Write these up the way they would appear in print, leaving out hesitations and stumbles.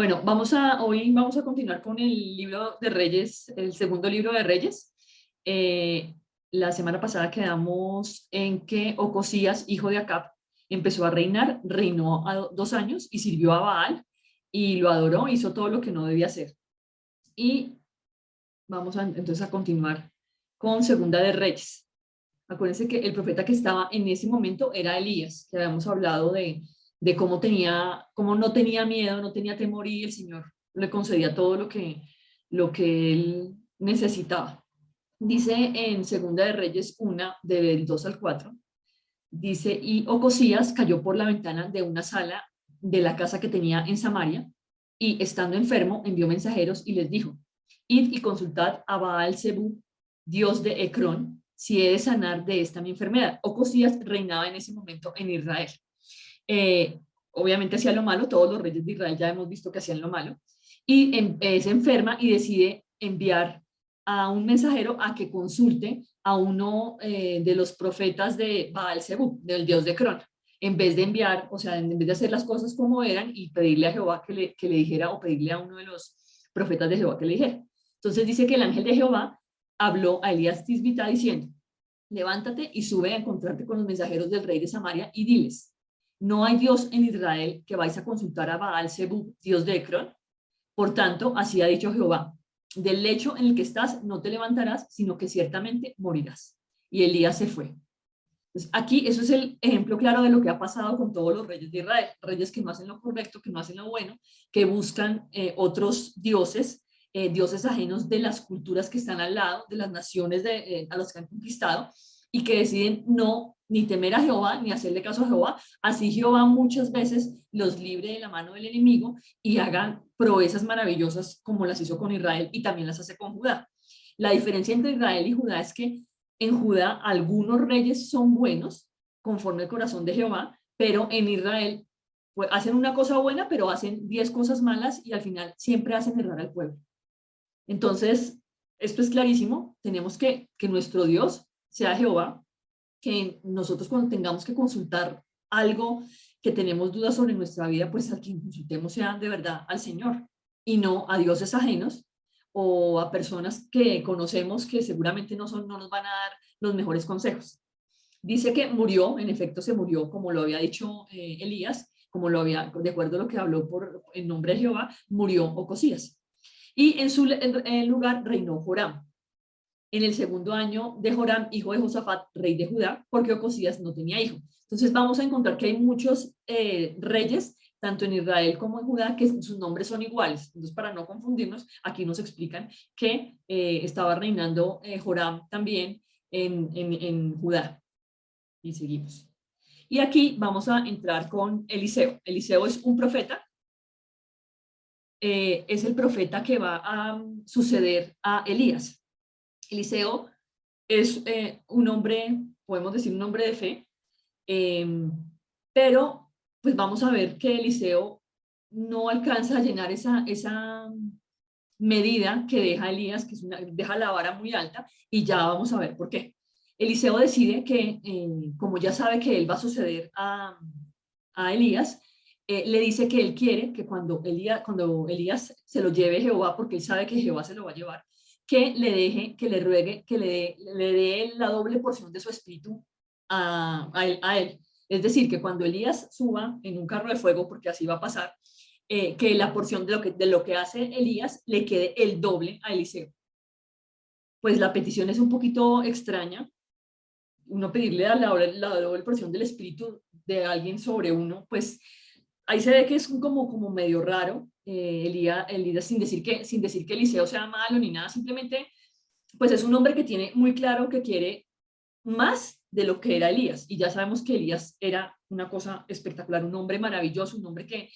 Bueno, hoy vamos a continuar con el libro de Reyes, el segundo libro de Reyes. Eh, la semana pasada quedamos en que Ocosías, hijo de Acab, empezó a reinar, reinó a 2 años y sirvió a Baal y lo adoró, hizo todo lo que no debía hacer. Y vamos entonces a continuar con Segunda de Reyes. Acuérdense que el profeta que estaba en ese momento era Elías, que habíamos hablado de cómo no tenía miedo, no tenía temor y el Señor le concedía todo lo que él necesitaba. Dice en Segunda de Reyes 1, del 2 al 4, dice, y Ocosías cayó por la ventana de una sala de la casa que tenía en Samaria, y estando enfermo envió mensajeros y les dijo, id y consultad a Baal Zebú, dios de Ecrón, si he de sanar de esta mi enfermedad. Ocosías reinaba en ese momento en Israel. Obviamente hacía lo malo, todos los reyes de Israel ya hemos visto que hacían lo malo, y se enferma y decide enviar a un mensajero a que consulte a uno de los profetas de Baal Zebú, del dios de Cron, en vez de enviar, o sea, en vez de hacer las cosas como eran y pedirle a Jehová que le dijera, o pedirle a uno de los profetas de Jehová que le dijera. Entonces dice que el ángel de Jehová habló a Elías Tisbita diciendo, levántate y sube a encontrarte con los mensajeros del rey de Samaria y diles, no hay Dios en Israel que vais a consultar a Baal Zebú, dios de Ecrón. Por tanto, así ha dicho Jehová, del lecho en el que estás no te levantarás, sino que ciertamente morirás. Y Elías se fue. Entonces, aquí eso es el ejemplo claro de lo que ha pasado con todos los reyes de Israel, reyes que no hacen lo correcto, que no hacen lo bueno, que buscan otros dioses, dioses ajenos de las culturas que están al lado, de las naciones a las que han conquistado, y que deciden no ni temer a Jehová, ni hacerle caso a Jehová. Así Jehová muchas veces los libre de la mano del enemigo y hagan proezas maravillosas como las hizo con Israel y también las hace con Judá. La diferencia entre Israel y Judá es que en Judá algunos reyes son buenos, conforme al corazón de Jehová, pero en Israel pues, hacen una cosa buena, pero hacen 10 cosas malas y al final siempre hacen errar al pueblo. Entonces, esto es clarísimo, tenemos que nuestro Dios sea Jehová, que nosotros cuando tengamos que consultar algo, que tenemos dudas sobre nuestra vida, pues al que consultemos sea de verdad al Señor y no a dioses ajenos o a personas que conocemos que seguramente no nos van a dar los mejores consejos. Dice que murió, en efecto se murió, como lo había dicho Elías, de acuerdo a lo que habló en nombre de Jehová, murió Ocosías. Y en su lugar reinó Joram, en el segundo año de Joram, hijo de Josafat, rey de Judá, porque Ocosías no tenía hijo. Entonces vamos a encontrar que hay muchos reyes, tanto en Israel como en Judá, que sus nombres son iguales. Entonces, para no confundirnos, aquí nos explican que estaba reinando Joram también en Judá. Y seguimos. Y aquí vamos a entrar con Eliseo. Eliseo es un profeta. Es el profeta que va a suceder a Elías. Eliseo es un hombre, podemos decir un hombre de fe, eh, pero pues vamos a ver que Eliseo no alcanza a llenar esa medida que deja Elías, que deja la vara muy alta, y ya vamos a ver por qué. Eliseo decide que, como ya sabe que él va a suceder a Elías, le dice que él quiere que cuando Elías se lo lleve Jehová, porque él sabe que Jehová se lo va a llevar, que le deje, que le ruegue, que le dé la doble porción de su espíritu a él. Es decir, que cuando Elías suba en un carro de fuego, porque así va a pasar, que la porción de lo que hace Elías le quede el doble a Eliseo. Pues la petición es un poquito extraña, uno pedirle la doble porción del espíritu de alguien sobre uno, pues ahí se ve que es como medio raro. Elías sin decir que Eliseo sea malo ni nada, simplemente pues es un hombre que tiene muy claro que quiere más de lo que era Elías, y ya sabemos que Elías era una cosa espectacular, un hombre maravilloso, un hombre que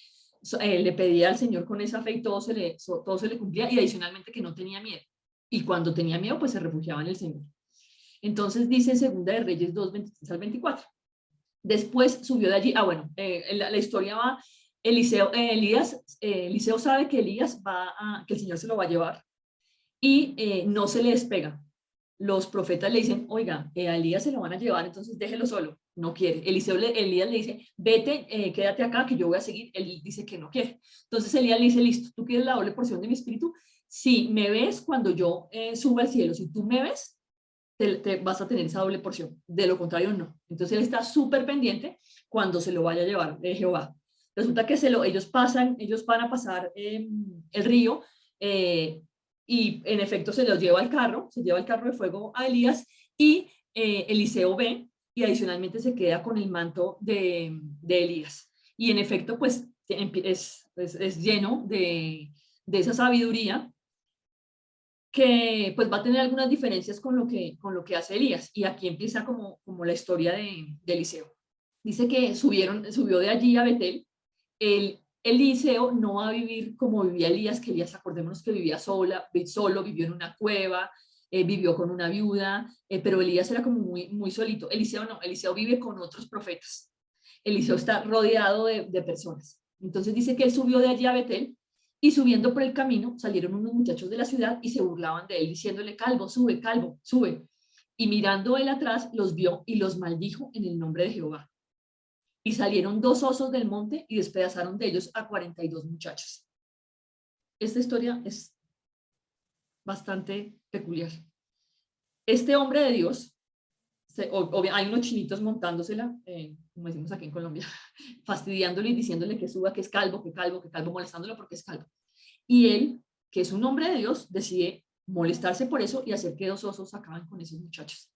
le pedía al Señor con esa fe y todo se le cumplía, y adicionalmente que no tenía miedo, y cuando tenía miedo pues se refugiaba en el Señor. Entonces dice en Segunda de Reyes 2, 23 al 24. Después subió de allí, bueno, la historia va, Eliseo sabe que que el Señor se lo va a llevar, y no se le despega. Los profetas le dicen, oiga, a Elías se lo van a llevar, entonces déjelo solo, no quiere. Elías le dice, vete, quédate acá, que yo voy a seguir. Él dice que no quiere. Entonces Elías le dice, listo, ¿tú quieres la doble porción de mi espíritu? Si me ves cuando yo suba al cielo, si tú me ves, te vas a tener esa doble porción. De lo contrario, no. Entonces él está súper pendiente cuando se lo vaya a llevar Jehová. Resulta que ellos van a pasar el río y en efecto se los lleva al carro, se lleva el carro de fuego a Elías y Eliseo ve y adicionalmente se queda con el manto de Elías. Y en efecto, pues es lleno de esa sabiduría que pues va a tener algunas diferencias con lo que hace Elías. Y aquí empieza como la historia de Eliseo. Dice que subió de allí a Betel. Eliseo no va a vivir como vivía Elías, que Elías, acordémonos que vivía solo, vivió en una cueva, vivió con una viuda, pero Elías era como muy solito. Eliseo no, Eliseo vive con otros profetas. Eliseo está rodeado de personas. Entonces dice que él subió de allí a Betel y subiendo por el camino salieron unos muchachos de la ciudad y se burlaban de él diciéndole, calvo, sube. Y mirando él atrás los vio y los maldijo en el nombre de Jehová. Y salieron 2 osos del monte y despedazaron de ellos a 42 muchachos. Esta historia es bastante peculiar. Este hombre de Dios, hay unos chinitos montándosela, como decimos aquí en Colombia, fastidiándole y diciéndole que suba, que es calvo, molestándolo porque es calvo. Y él, que es un hombre de Dios, decide molestarse por eso y hacer que 2 osos acaben con esos muchachos.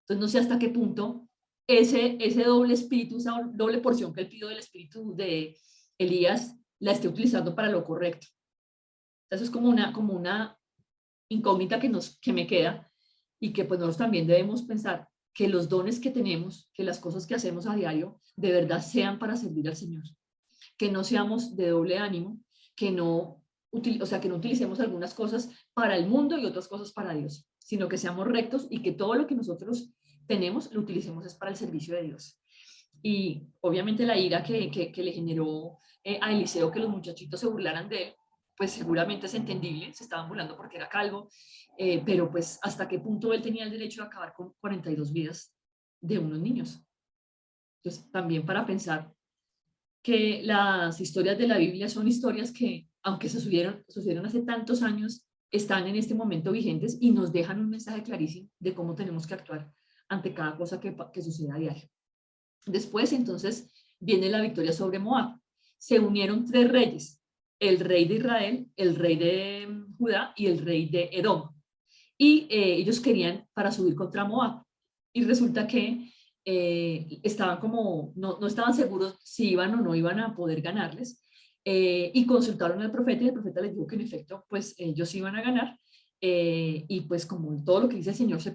Entonces no sé hasta qué punto ese doble espíritu, esa doble porción que él pidió del espíritu de Elías, la esté utilizando para lo correcto. Eso es como una incógnita que me queda y que pues nosotros también debemos pensar que los dones que tenemos, que las cosas que hacemos a diario, de verdad sean para servir al Señor. Que no seamos de doble ánimo, que no utilicemos algunas cosas para el mundo y otras cosas para Dios, sino que seamos rectos y que todo lo que nosotros tenemos lo utilicemos es para el servicio de Dios. Y obviamente la ira que le generó a Eliseo que los muchachitos se burlaran de él, pues seguramente es entendible, se estaban burlando porque era calvo, pero pues hasta qué punto él tenía el derecho de acabar con 42 vidas de unos niños. Entonces, también para pensar que las historias de la Biblia son historias que, aunque sucedieron hace tantos años, están en este momento vigentes y nos dejan un mensaje clarísimo de cómo tenemos que actuar ante cada cosa que suceda a diario. Después, entonces, viene la victoria sobre Moab. Se unieron 3 reyes, el rey de Israel, el rey de Judá y el rey de Edom. Y ellos querían para subir contra Moab. Y resulta que estaban como, no estaban seguros si iban o no iban a poder ganarles. Y consultaron al profeta y el profeta les dijo que en efecto, pues ellos iban a ganar. Y pues como todo lo que dice el Señor se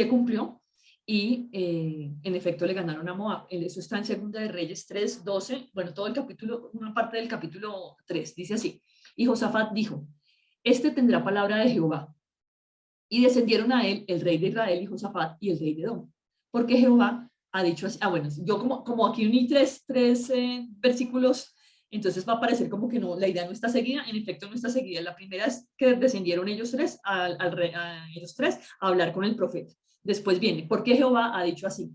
cumplió y en efecto le ganaron a Moab. Eso está en Segunda de Reyes 3:12, bueno, todo el capítulo, una parte del capítulo 3, dice así. Y Josafat dijo, este tendrá palabra de Jehová. Y descendieron a él el rey de Israel y Josafat y el rey de Edom. Porque Jehová ha dicho así, bueno, yo como aquí uní tres versículos, entonces va a parecer como que no, la idea no está seguida, en efecto no está seguida. La primera es que descendieron ellos tres, ellos tres a hablar con el profeta. Después viene, porque Jehová ha dicho así,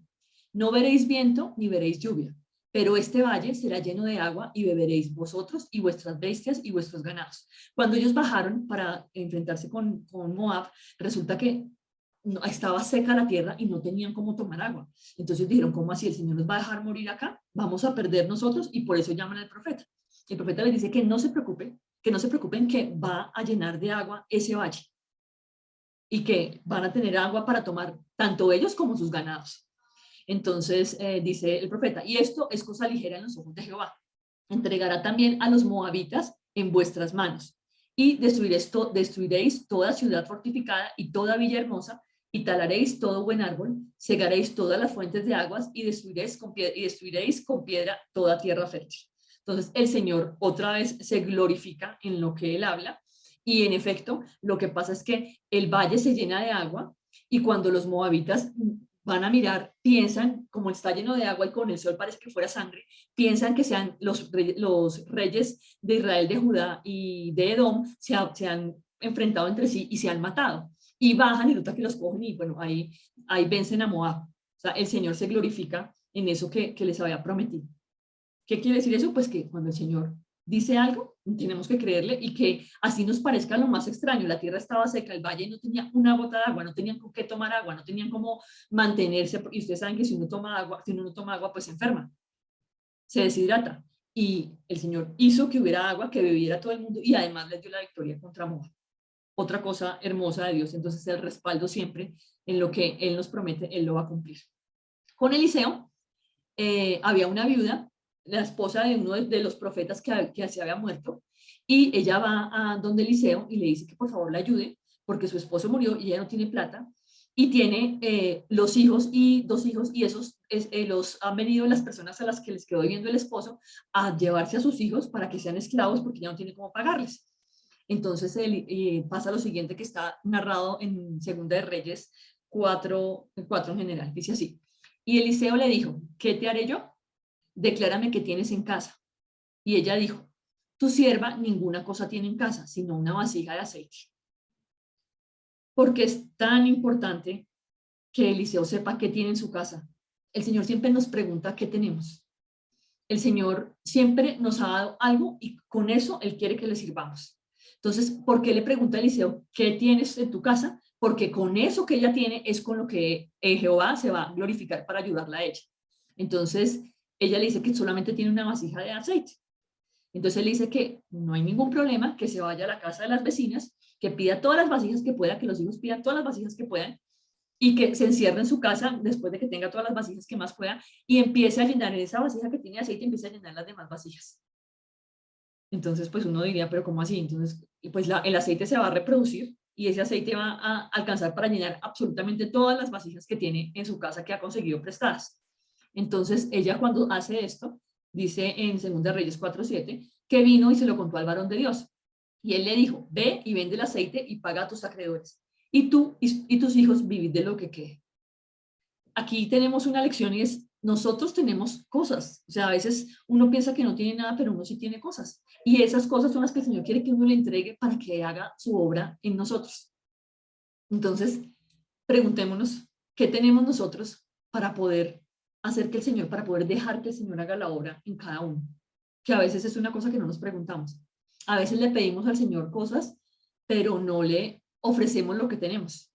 no veréis viento ni veréis lluvia, pero este valle será lleno de agua y beberéis vosotros y vuestras bestias y vuestros ganados. Cuando ellos bajaron para enfrentarse con Moab, resulta que estaba seca la tierra y no tenían cómo tomar agua. Entonces dijeron, ¿cómo así? ¿El Señor nos va a dejar morir acá? Vamos a perder nosotros y por eso llaman al profeta. El profeta les dice que no se preocupen, que va a llenar de agua ese valle y que van a tener agua para tomar tanto ellos como sus ganados. Entonces dice el profeta, y esto es cosa ligera en los ojos de Jehová. Entregará también a los moabitas en vuestras manos y destruiréis toda ciudad fortificada y toda villa hermosa y talaréis todo buen árbol, cegaréis todas las fuentes de aguas y destruiréis con piedra toda tierra fértil. Entonces el Señor otra vez se glorifica en lo que él habla y en efecto lo que pasa es que el valle se llena de agua y cuando los moabitas van a mirar, piensan, como está lleno de agua y con el sol parece que fuera sangre, piensan que sean los reyes de Israel, de Judá y de Edom, se han enfrentado entre sí y se han matado. Y bajan y resulta que los cogen y bueno, ahí vencen a Moab. O sea, el Señor se glorifica en eso que les había prometido. ¿Qué quiere decir eso? Pues que cuando el Señor dice algo, tenemos que creerle y que así nos parezca lo más extraño. La tierra estaba seca, el valle no tenía una gota de agua, no tenían con qué tomar agua, no tenían cómo mantenerse. Y ustedes saben que si uno toma agua, si uno no toma agua, pues se enferma, se deshidrata. Y el Señor hizo que hubiera agua, que bebiera todo el mundo y además les dio la victoria contra Moab. Otra cosa hermosa de Dios. Entonces el respaldo siempre en lo que Él nos promete, Él lo va a cumplir. Con Eliseo había una viuda, la esposa de uno de los profetas que se había muerto, y ella va a donde Eliseo y le dice que por favor la ayude porque su esposo murió y ella no tiene plata y tiene los hijos y 2 hijos y esos los han venido las personas a las que les quedó viviendo el esposo a llevarse a sus hijos para que sean esclavos porque ya no tiene cómo pagarles. Entonces pasa lo siguiente que está narrado en Segunda de Reyes 4 en general, dice así. Y Eliseo le dijo, ¿qué te haré yo? Declárame qué tienes en casa. Y ella dijo, tu sierva ninguna cosa tiene en casa, sino una vasija de aceite. Porque es tan importante que Eliseo sepa qué tiene en su casa. El Señor siempre nos pregunta qué tenemos. El Señor siempre nos ha dado algo y con eso Él quiere que le sirvamos. Entonces, ¿por qué le pregunta a Eliseo qué tienes en tu casa? Porque con eso que ella tiene es con lo que Jehová se va a glorificar para ayudarla a ella. Entonces, ella le dice que solamente tiene una vasija de aceite. Entonces, él dice que no hay ningún problema, que se vaya a la casa de las vecinas, que pida todas las vasijas que pueda, que los hijos pidan todas las vasijas que puedan y que se encierre en su casa después de que tenga todas las vasijas que más pueda y empiece a llenar en esa vasija que tiene aceite, empiece a llenar las demás vasijas. Entonces, pues uno diría, pero ¿cómo así? Entonces, pues el aceite se va a reproducir y ese aceite va a alcanzar para llenar absolutamente todas las vasijas que tiene en su casa que ha conseguido prestadas. Entonces, ella cuando hace esto, dice en 2 Reyes 4:7, que vino y se lo contó al varón de Dios. Y él le dijo, ve y vende el aceite y paga a tus acreedores. Y tú y tus hijos vivid de lo que quede. Aquí tenemos una lección y es, nosotros tenemos cosas. O sea, a veces uno piensa que no tiene nada, pero uno sí tiene cosas. Y esas cosas son las que el Señor quiere que uno le entregue para que haga su obra en nosotros. Entonces, preguntémonos, ¿qué tenemos nosotros para poder hacer que el Señor, para poder dejar que el Señor haga la obra en cada uno? Que a veces es una cosa que no nos preguntamos. A veces le pedimos al Señor cosas, pero no le ofrecemos lo que tenemos.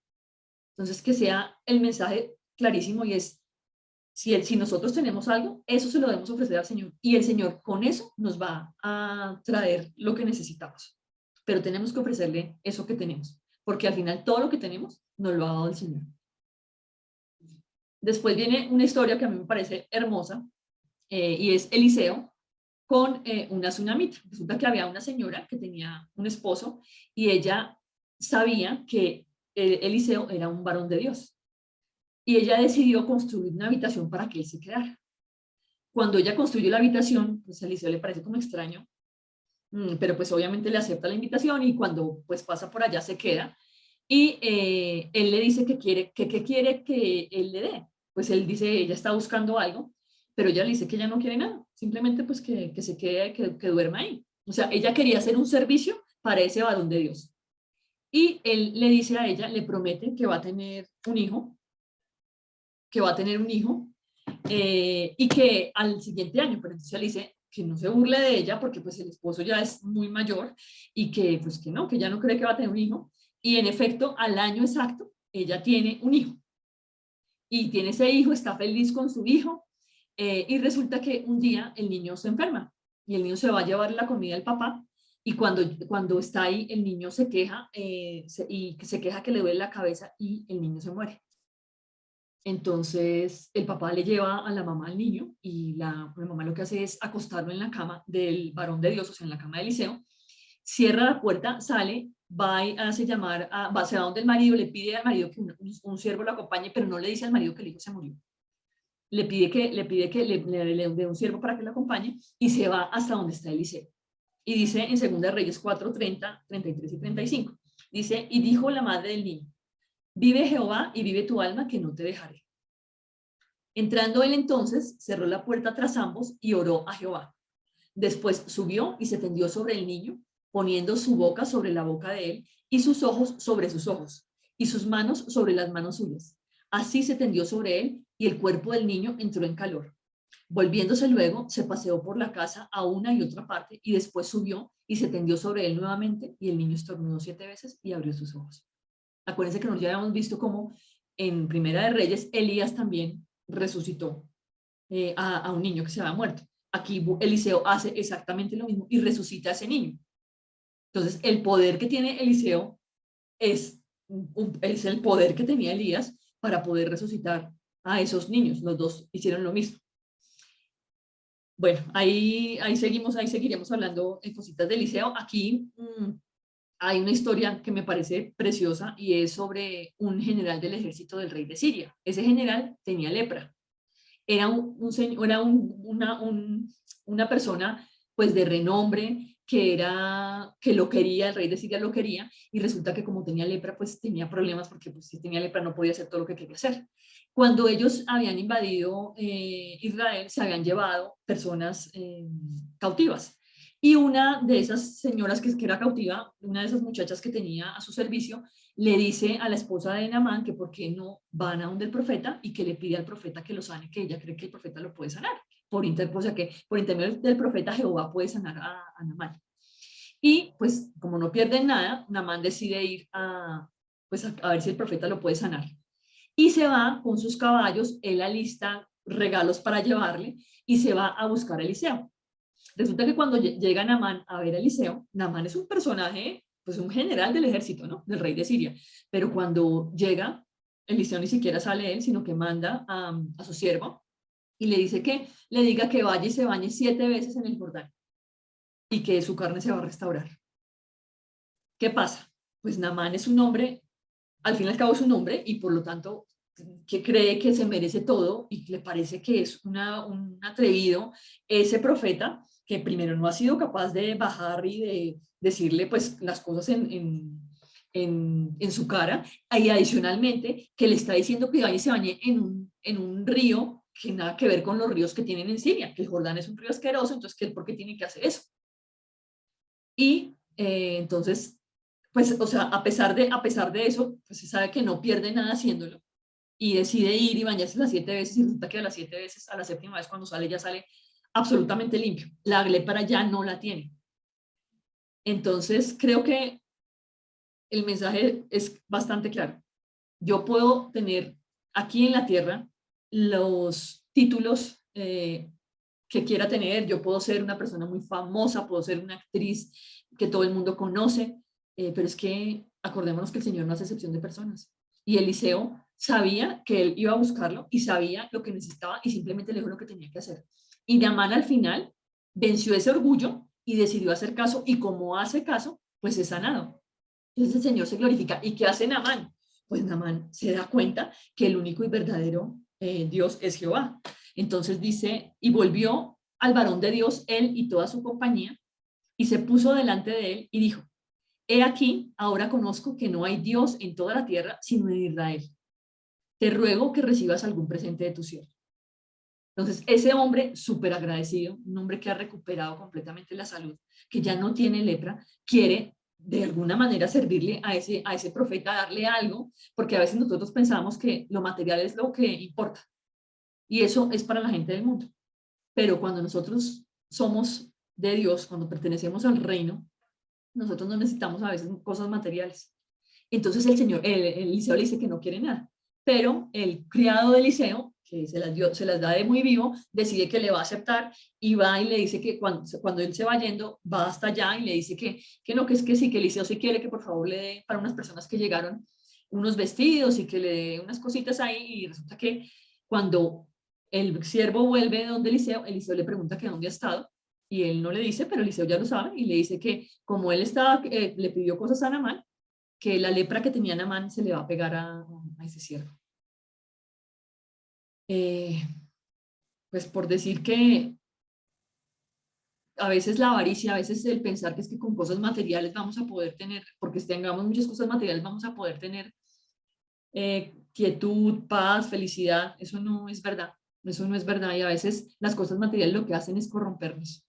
Entonces, que sea el mensaje clarísimo y es, si nosotros tenemos algo, eso se lo debemos ofrecer al Señor y el Señor con eso nos va a traer lo que necesitamos. Pero tenemos que ofrecerle eso que tenemos, porque al final todo lo que tenemos nos lo ha dado el Señor. Después viene una historia que a mí me parece hermosa y es Eliseo con una tsunamita. Resulta que había una señora que tenía un esposo y ella sabía que Eliseo era un varón de Dios. Y ella decidió construir una habitación para que él se quedara. Cuando ella construye la habitación, pues a Eliseo le parece como extraño, pero pues obviamente le acepta la invitación y cuando pues pasa por allá se queda. Y él le dice que quiere que él le dé. Pues él dice, ella está buscando algo, pero ella le dice que ella no quiere nada, simplemente pues que se quede, que duerma ahí. O sea, ella quería hacer un servicio para ese varón de Dios. Y él le dice a ella, le promete que va a tener un hijo, y que al siguiente año, pero entonces él dice que no se burle de ella porque pues el esposo ya es muy mayor y que pues que no, que ya no cree que va a tener un hijo. Y en efecto, al año exacto, ella tiene un hijo. Y tiene ese hijo, está feliz con su hijo. Y resulta que un día el niño se enferma y el niño se va a llevar la comida al papá. Y cuando está ahí, el niño se queja y se queja que le duele la cabeza y el niño se muere. Entonces el papá le lleva a la mamá al niño y la mamá lo que hace es acostarlo en la cama del varón de Dios, o sea, en la cama de Eliseo, cierra la puerta, sale, va y hace llamar, se va donde el marido, le pide al marido que un siervo lo acompañe, pero no le dice al marido que el hijo se murió. Le pide que le dé un siervo para que lo acompañe y se va hasta donde está Eliseo. Y dice en 2 Reyes 4:30, 33 y 35, dice, y dijo la madre del niño, vive Jehová y vive tu alma que no te dejaré. Entrando él entonces, cerró la puerta tras ambos y oró a Jehová. Después subió y se tendió sobre el niño, poniendo su boca sobre la boca de él y sus ojos sobre sus ojos y sus manos sobre las manos suyas. Así se tendió sobre él y el cuerpo del niño entró en calor. Volviéndose luego, se paseó por la casa a una y otra parte y después subió y se tendió sobre él nuevamente y el niño estornudó 7 veces y abrió sus ojos. Acuérdense que nosotros ya habíamos visto cómo en Primera de Reyes Elías también resucitó a un niño que se había muerto. Aquí Eliseo hace exactamente lo mismo y resucita a ese niño. Entonces, el poder que tiene Eliseo es el poder que tenía Elías para poder resucitar a esos niños. Los dos hicieron lo mismo. Bueno, ahí seguiremos hablando en cositas de Eliseo. Aquí hay una historia que me parece preciosa y es sobre un general del ejército del rey de Siria. Ese general tenía lepra. Era una persona pues de renombre que lo quería, el rey de Siria lo quería, y resulta que como tenía lepra, pues tenía problemas porque pues, si tenía lepra no podía hacer todo lo que quería hacer. Cuando ellos habían invadido Israel, se habían llevado personas cautivas. Y una de esas señoras que era cautiva, una de esas muchachas que tenía a su servicio, le dice a la esposa de Naamán que por qué no van a donde el profeta y que le pide al profeta que lo sane, que ella cree que el profeta lo puede sanar. O sea que por intermedio del profeta Jehová puede sanar a Naamán. Y pues como no pierden nada, Naamán decide ir pues a ver si el profeta lo puede sanar. Y se va con sus caballos, él alista regalos para llevarle y se va a buscar a Eliseo. Resulta que cuando llega Naamán a ver a Eliseo, Naamán es un personaje, pues un general del ejército, ¿no? Del rey de Siria. Pero cuando llega, Eliseo ni siquiera sale él, sino que manda a su siervo y le dice que le diga que vaya y se bañe 7 veces en el Jordán y que su carne se va a restaurar. ¿Qué pasa? Pues Naamán es un hombre, al fin y al cabo es un hombre y por lo tanto que cree que se merece todo y le parece que es un atrevido ese profeta que primero no ha sido capaz de bajar y de decirle pues las cosas en su cara y adicionalmente que le está diciendo que vaya y se bañe en un río que nada que ver con los ríos que tienen en Siria, que el Jordán es un río asqueroso, entonces ¿por qué tiene que hacer eso? Y entonces, pues, o sea, a pesar de eso, pues se sabe que no pierde nada haciéndolo y decide ir y bañarse las 7 veces y resulta que a las 7 veces, a la séptima vez cuando sale, ya sale absolutamente limpio. La lepra ya no la tiene. Entonces, creo que el mensaje es bastante claro. Yo puedo tener aquí en la tierra los títulos que quiera tener, yo puedo ser una persona muy famosa, puedo ser una actriz que todo el mundo conoce, pero es que acordémonos que el Señor no hace excepción de personas. Y Eliseo sabía que él iba a buscarlo y sabía lo que necesitaba y simplemente le dijo lo que tenía que hacer. Y Naamán al final venció ese orgullo y decidió hacer caso y como hace caso, pues es sanado. Entonces el Señor se glorifica. ¿Y qué hace Naamán? Pues Naamán se da cuenta que el único y verdadero Dios es Jehová. Entonces dice, y volvió al varón de Dios, él y toda su compañía, y se puso delante de él y dijo, he aquí, ahora conozco que no hay Dios en toda la tierra sino en Israel. Te ruego que recibas algún presente de tu siervo. Entonces, ese hombre súper agradecido, un hombre que ha recuperado completamente la salud, que ya no tiene lepra, quiere de alguna manera servirle a ese profeta, darle algo, porque a veces nosotros pensamos que lo material es lo que importa, y eso es para la gente del mundo. Pero cuando nosotros somos de Dios, cuando pertenecemos al reino, nosotros no necesitamos a veces cosas materiales. Entonces el Eliseo le dice que no quiere nada, pero el criado de Eliseo, que se las da de muy vivo, decide que le va a aceptar y va y le dice que cuando él se va yendo, va hasta allá y le dice que no, que es que sí, que Eliseo sí quiere que por favor le dé para unas personas que llegaron unos vestidos y que le dé unas cositas ahí y resulta que cuando el siervo vuelve donde Eliseo, Eliseo le pregunta que dónde ha estado y él no le dice, pero Eliseo ya lo sabe y le dice que como él estaba, le pidió cosas a Naamán, que la lepra que tenía Naamán se le va a pegar a ese siervo. Eh, pues por decir que a veces la avaricia, a veces el pensar que es que con cosas materiales vamos a poder tener, porque si tengamos muchas cosas materiales vamos a poder tener quietud, paz, felicidad, eso no es verdad, eso no es verdad y a veces las cosas materiales lo que hacen es corrompernos.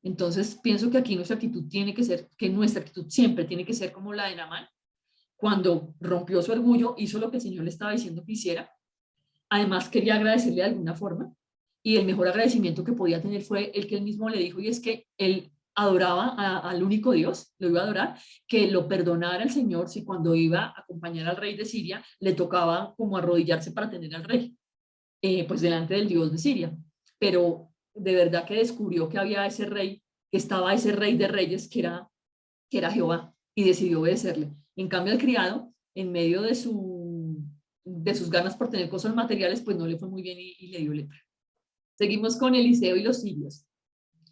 Entonces pienso que aquí nuestra actitud tiene que ser, que nuestra actitud siempre tiene que ser como la de Naamán, cuando rompió su orgullo, hizo lo que el Señor le estaba diciendo que hiciera Además quería agradecerle de alguna forma, y el mejor agradecimiento que podía tener fue el que él mismo le dijo, y es que él adoraba al único Dios, lo iba a adorar, que lo perdonara el Señor si cuando iba a acompañar al rey de Siria le tocaba como arrodillarse para tener al rey, pues delante del Dios de Siria. Pero de verdad que descubrió que había ese rey, que estaba ese rey de reyes que era Jehová, y decidió obedecerle. En cambio, el criado, en medio de sus ganas por tener cosas materiales, pues no le fue muy bien y le dio lepra. Seguimos con Eliseo y los sirios.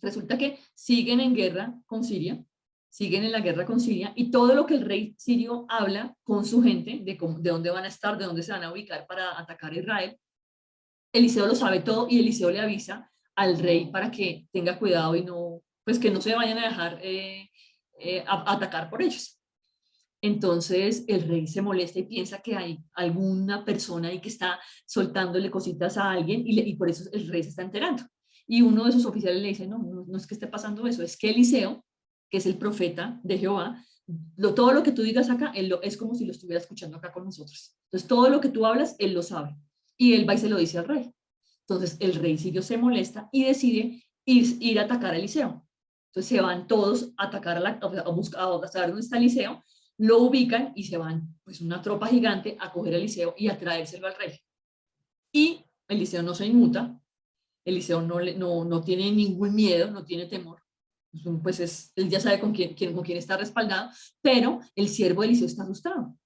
Resulta que siguen en guerra con Siria, siguen en la guerra con Siria, y todo lo que el rey sirio habla con su gente, de dónde van a estar, de dónde se van a ubicar para atacar a Israel, Eliseo lo sabe todo y Eliseo le avisa al rey para que tenga cuidado y no, pues que no se vayan a dejar atacar por ellos. Entonces el rey se molesta y piensa que hay alguna persona ahí que está soltándole cositas a alguien y por eso el rey se está enterando. Y uno de sus oficiales le dice, no es que esté pasando eso, es que Eliseo, que es el profeta de Jehová, todo lo que tú digas acá, es como si lo estuviera escuchando acá con nosotros. Entonces todo lo que tú hablas, él lo sabe. Y él va y se lo dice al rey. Entonces el rey sirio se molesta y decide ir a atacar a Eliseo. Entonces se van todos a atacar a buscar a saber dónde está Eliseo, lo ubican y se van, pues una tropa gigante a coger a Eliseo y a traérselo al rey. Y Eliseo no se inmuta, Eliseo no tiene ningún miedo, no tiene temor, pues él ya sabe con quién está respaldado, pero el siervo de Eliseo está asustado.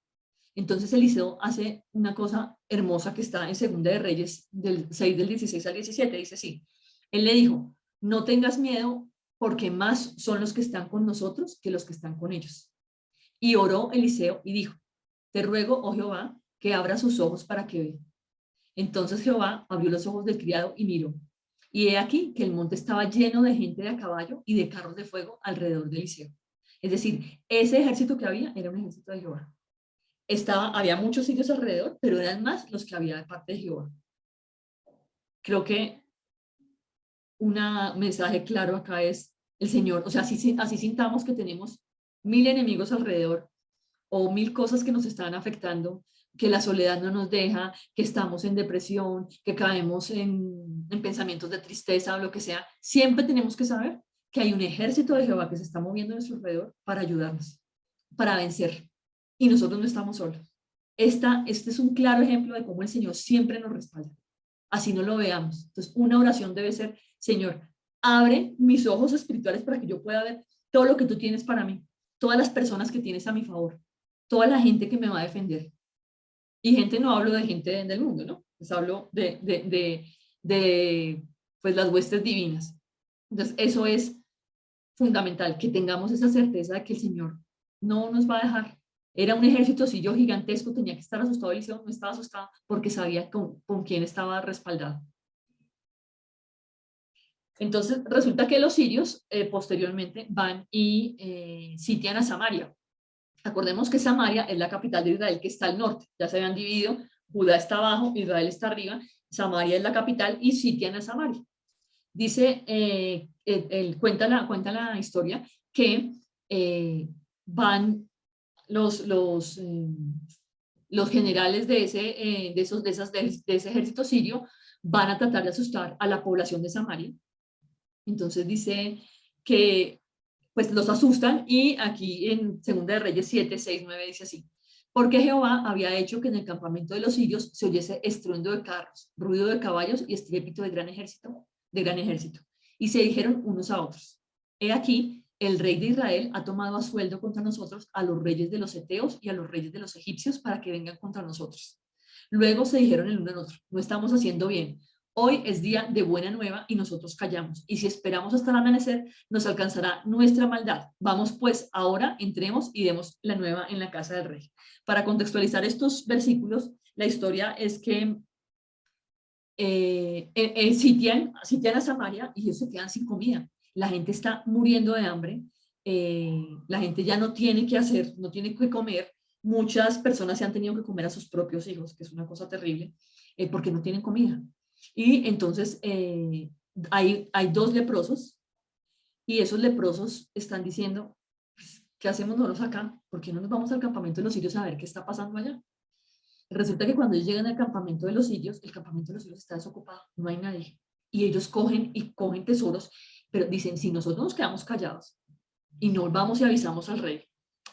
Entonces Eliseo hace una cosa hermosa que está en Segunda de Reyes, del 6 del 16 al 17, dice así, él le dijo, no tengas miedo porque más son los que están con nosotros que los que están con ellos. Y oró Eliseo y dijo, te ruego, oh Jehová, que abra sus ojos para que vea. Entonces Jehová abrió los ojos del criado y miró. Y he aquí que el monte estaba lleno de gente de a caballo y de carros de fuego alrededor de Eliseo. Es decir, ese ejército que había era un ejército de Jehová. Había muchos sitios alrededor, pero eran más los que había de parte de Jehová. Creo que un mensaje claro acá es el Señor, o sea, así sintamos que tenemos 1000 enemigos alrededor o 1000 cosas que nos están afectando, que la soledad no nos deja, que estamos en depresión, que caemos en pensamientos de tristeza o lo que sea, siempre tenemos que saber que hay un ejército de Jehová que se está moviendo a nuestro alrededor para ayudarnos, para vencer, y nosotros no estamos solos. Este es un claro ejemplo de cómo el Señor siempre nos respalda, así no lo veamos. Entonces, una oración debe ser, Señor, abre mis ojos espirituales para que yo pueda ver todo lo que tú tienes para mí, todas las personas que tienes a mi favor, toda la gente que me va a defender. Y gente, no hablo de gente del mundo, ¿no? Pues hablo de pues las huestes divinas. Entonces, eso es fundamental, que tengamos esa certeza de que el Señor no nos va a dejar. Era un ejército sirio gigantesco, tenía que estar asustado, Eliseo no estaba asustado porque sabía con quién estaba respaldado. Entonces, resulta que los sirios posteriormente van y sitian a Samaria. Acordemos que Samaria es la capital de Israel, que está al norte. Ya se habían dividido, Judá está abajo, Israel está arriba, Samaria es la capital y sitian a Samaria. Dice, cuenta la historia que van los generales de ese ejército sirio, van a tratar de asustar a la población de Samaria. Entonces dice que pues los asustan y aquí en Segunda de Reyes 7, 6, 9 dice así. Porque Jehová había hecho que en el campamento de los sirios se oyese estruendo de carros, ruido de caballos y estrépito de gran ejército. Y se dijeron unos a otros, he aquí, el rey de Israel ha tomado a sueldo contra nosotros a los reyes de los heteos y a los reyes de los egipcios para que vengan contra nosotros. Luego se dijeron el uno al otro, no estamos haciendo bien. Hoy es día de buena nueva y nosotros callamos. Y si esperamos hasta el amanecer, nos alcanzará nuestra maldad. Vamos pues, ahora entremos y demos la nueva en la casa del rey. Para contextualizar estos versículos, la historia es que sitian a Samaria y ellos se quedan sin comida. La gente está muriendo de hambre. La gente ya no tiene que hacer, no tiene que comer. Muchas personas se han tenido que comer a sus propios hijos, que es una cosa terrible, porque no tienen comida. Y entonces hay 2 leprosos y esos leprosos están diciendo, pues, ¿qué hacemos nosotros acá? ¿Por qué no nos vamos al campamento de los sirios a ver qué está pasando allá? Resulta que cuando ellos llegan al campamento de los sirios, el campamento de los sirios está desocupado, no hay nadie. Y ellos cogen tesoros, pero dicen, si nosotros nos quedamos callados y no vamos y avisamos al rey,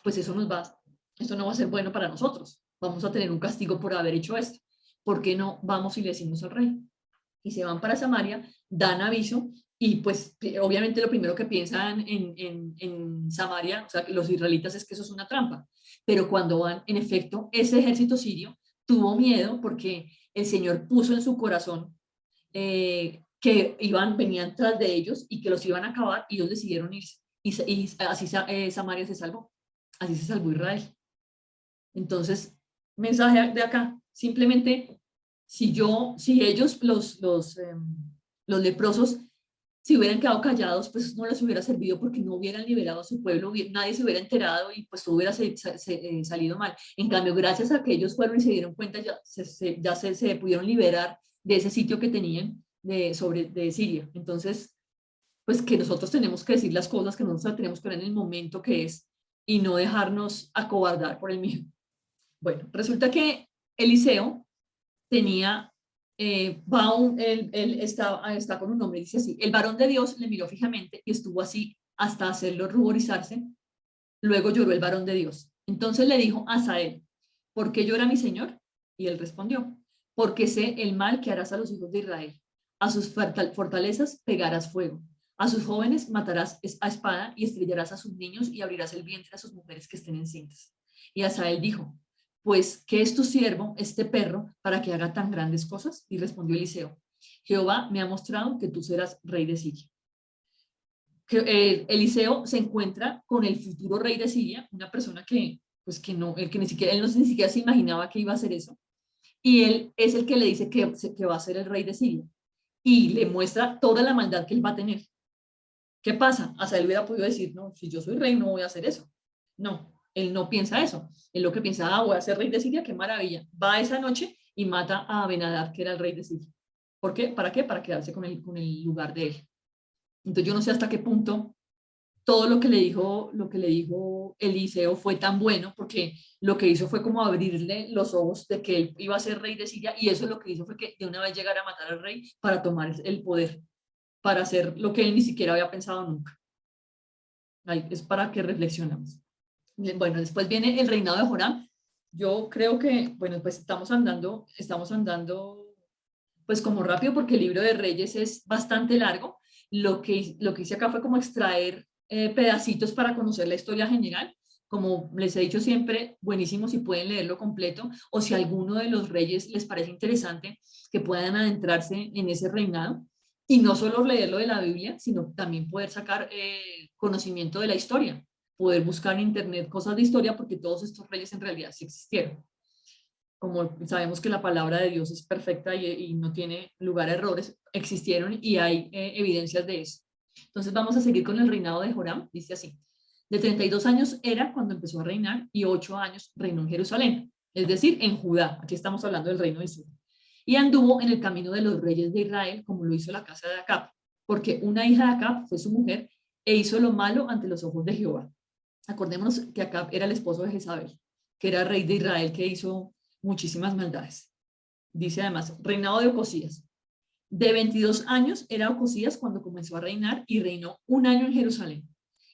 pues eso no va a ser bueno para nosotros. Vamos a tener un castigo por haber hecho esto. ¿Por qué no vamos y le decimos al rey? Y se van para Samaria, dan aviso y pues obviamente lo primero que piensan en Samaria, o sea, los israelitas es que eso es una trampa. Pero cuando van, en efecto, ese ejército sirio tuvo miedo porque el Señor puso en su corazón que venían tras de ellos y que los iban a acabar y ellos decidieron irse. Y así Samaria se salvó. Así se salvó Israel. Entonces, mensaje de acá, simplemente si ellos, los leprosos, si hubieran quedado callados, pues no les hubiera servido porque no hubieran liberado a su pueblo, nadie se hubiera enterado y pues todo hubiera salido mal. En cambio, gracias a que ellos fueron y se dieron cuenta, ya se pudieron liberar de ese sitio que tenían de Siria. Entonces, pues que nosotros tenemos que decir las cosas que nosotros tenemos que ver en el momento que es y no dejarnos acobardar por el miedo. Bueno, resulta que Eliseo tenía, él está con un nombre, dice así, el varón de Dios le miró fijamente y estuvo así hasta hacerlo ruborizarse. Luego lloró el varón de Dios. Entonces le dijo a Asael, ¿por qué llora mi señor? Y él respondió, porque sé el mal que harás a los hijos de Israel. A sus fortalezas pegarás fuego. A sus jóvenes matarás a espada y estrellarás a sus niños y abrirás el vientre a sus mujeres que estén encintas. Y Asael dijo, pues, ¿qué es tu siervo, este perro, para que haga tan grandes cosas? Y respondió Eliseo, Jehová me ha mostrado que tú serás rey de Siria. Eliseo se encuentra con el futuro rey de Siria, una persona que, pues, que no, él, que ni siquiera, él no, ni siquiera se imaginaba que iba a hacer eso. Y él es el que le dice que va a ser el rey de Siria. Y le muestra toda la maldad que él va a tener. ¿Qué pasa? Hasta él hubiera podido decir, no, si yo soy rey no voy a hacer eso. No, él no piensa eso. Él lo que piensa, voy a ser rey de Siria, qué maravilla. Va esa noche y mata a Ben-Hadad, que era el rey de Siria. ¿Por qué? ¿Para qué? Para quedarse con el lugar de él. Entonces yo no sé hasta qué punto todo lo que le dijo Eliseo fue tan bueno, porque lo que hizo fue como abrirle los ojos de que él iba a ser rey de Siria, y eso lo que hizo fue que de una vez llegara a matar al rey para tomar el poder, para hacer lo que él ni siquiera había pensado nunca. Ahí es para que reflexionemos. Bueno, después viene el reinado de Joram. Yo creo que, bueno, pues estamos andando pues como rápido porque el libro de Reyes es bastante largo. Lo que hice acá fue como extraer pedacitos para conocer la historia general. Como les he dicho siempre, buenísimo si pueden leerlo completo o si alguno de los reyes les parece interesante que puedan adentrarse en ese reinado y no solo leerlo de la Biblia, sino también poder sacar conocimiento de la historia, poder buscar en internet cosas de historia porque todos estos reyes en realidad sí existieron. Como sabemos que la palabra de Dios es perfecta y no tiene lugar a errores, existieron y hay evidencias de eso. Entonces vamos a seguir con el reinado de Joram, dice así. De 32 años era cuando empezó a reinar y 8 años reinó en Jerusalén, es decir, en Judá. Aquí estamos hablando del reino del sur. Y anduvo en el camino de los reyes de Israel, como lo hizo la casa de Acab, porque una hija de Acab fue su mujer e hizo lo malo ante los ojos de Jehová. Acordémonos que Acab era el esposo de Jezabel, que era rey de Israel, que hizo muchísimas maldades. Dice además, reinado de Ocosías. De 22 años era Ocosías cuando comenzó a reinar y reinó un año en Jerusalén.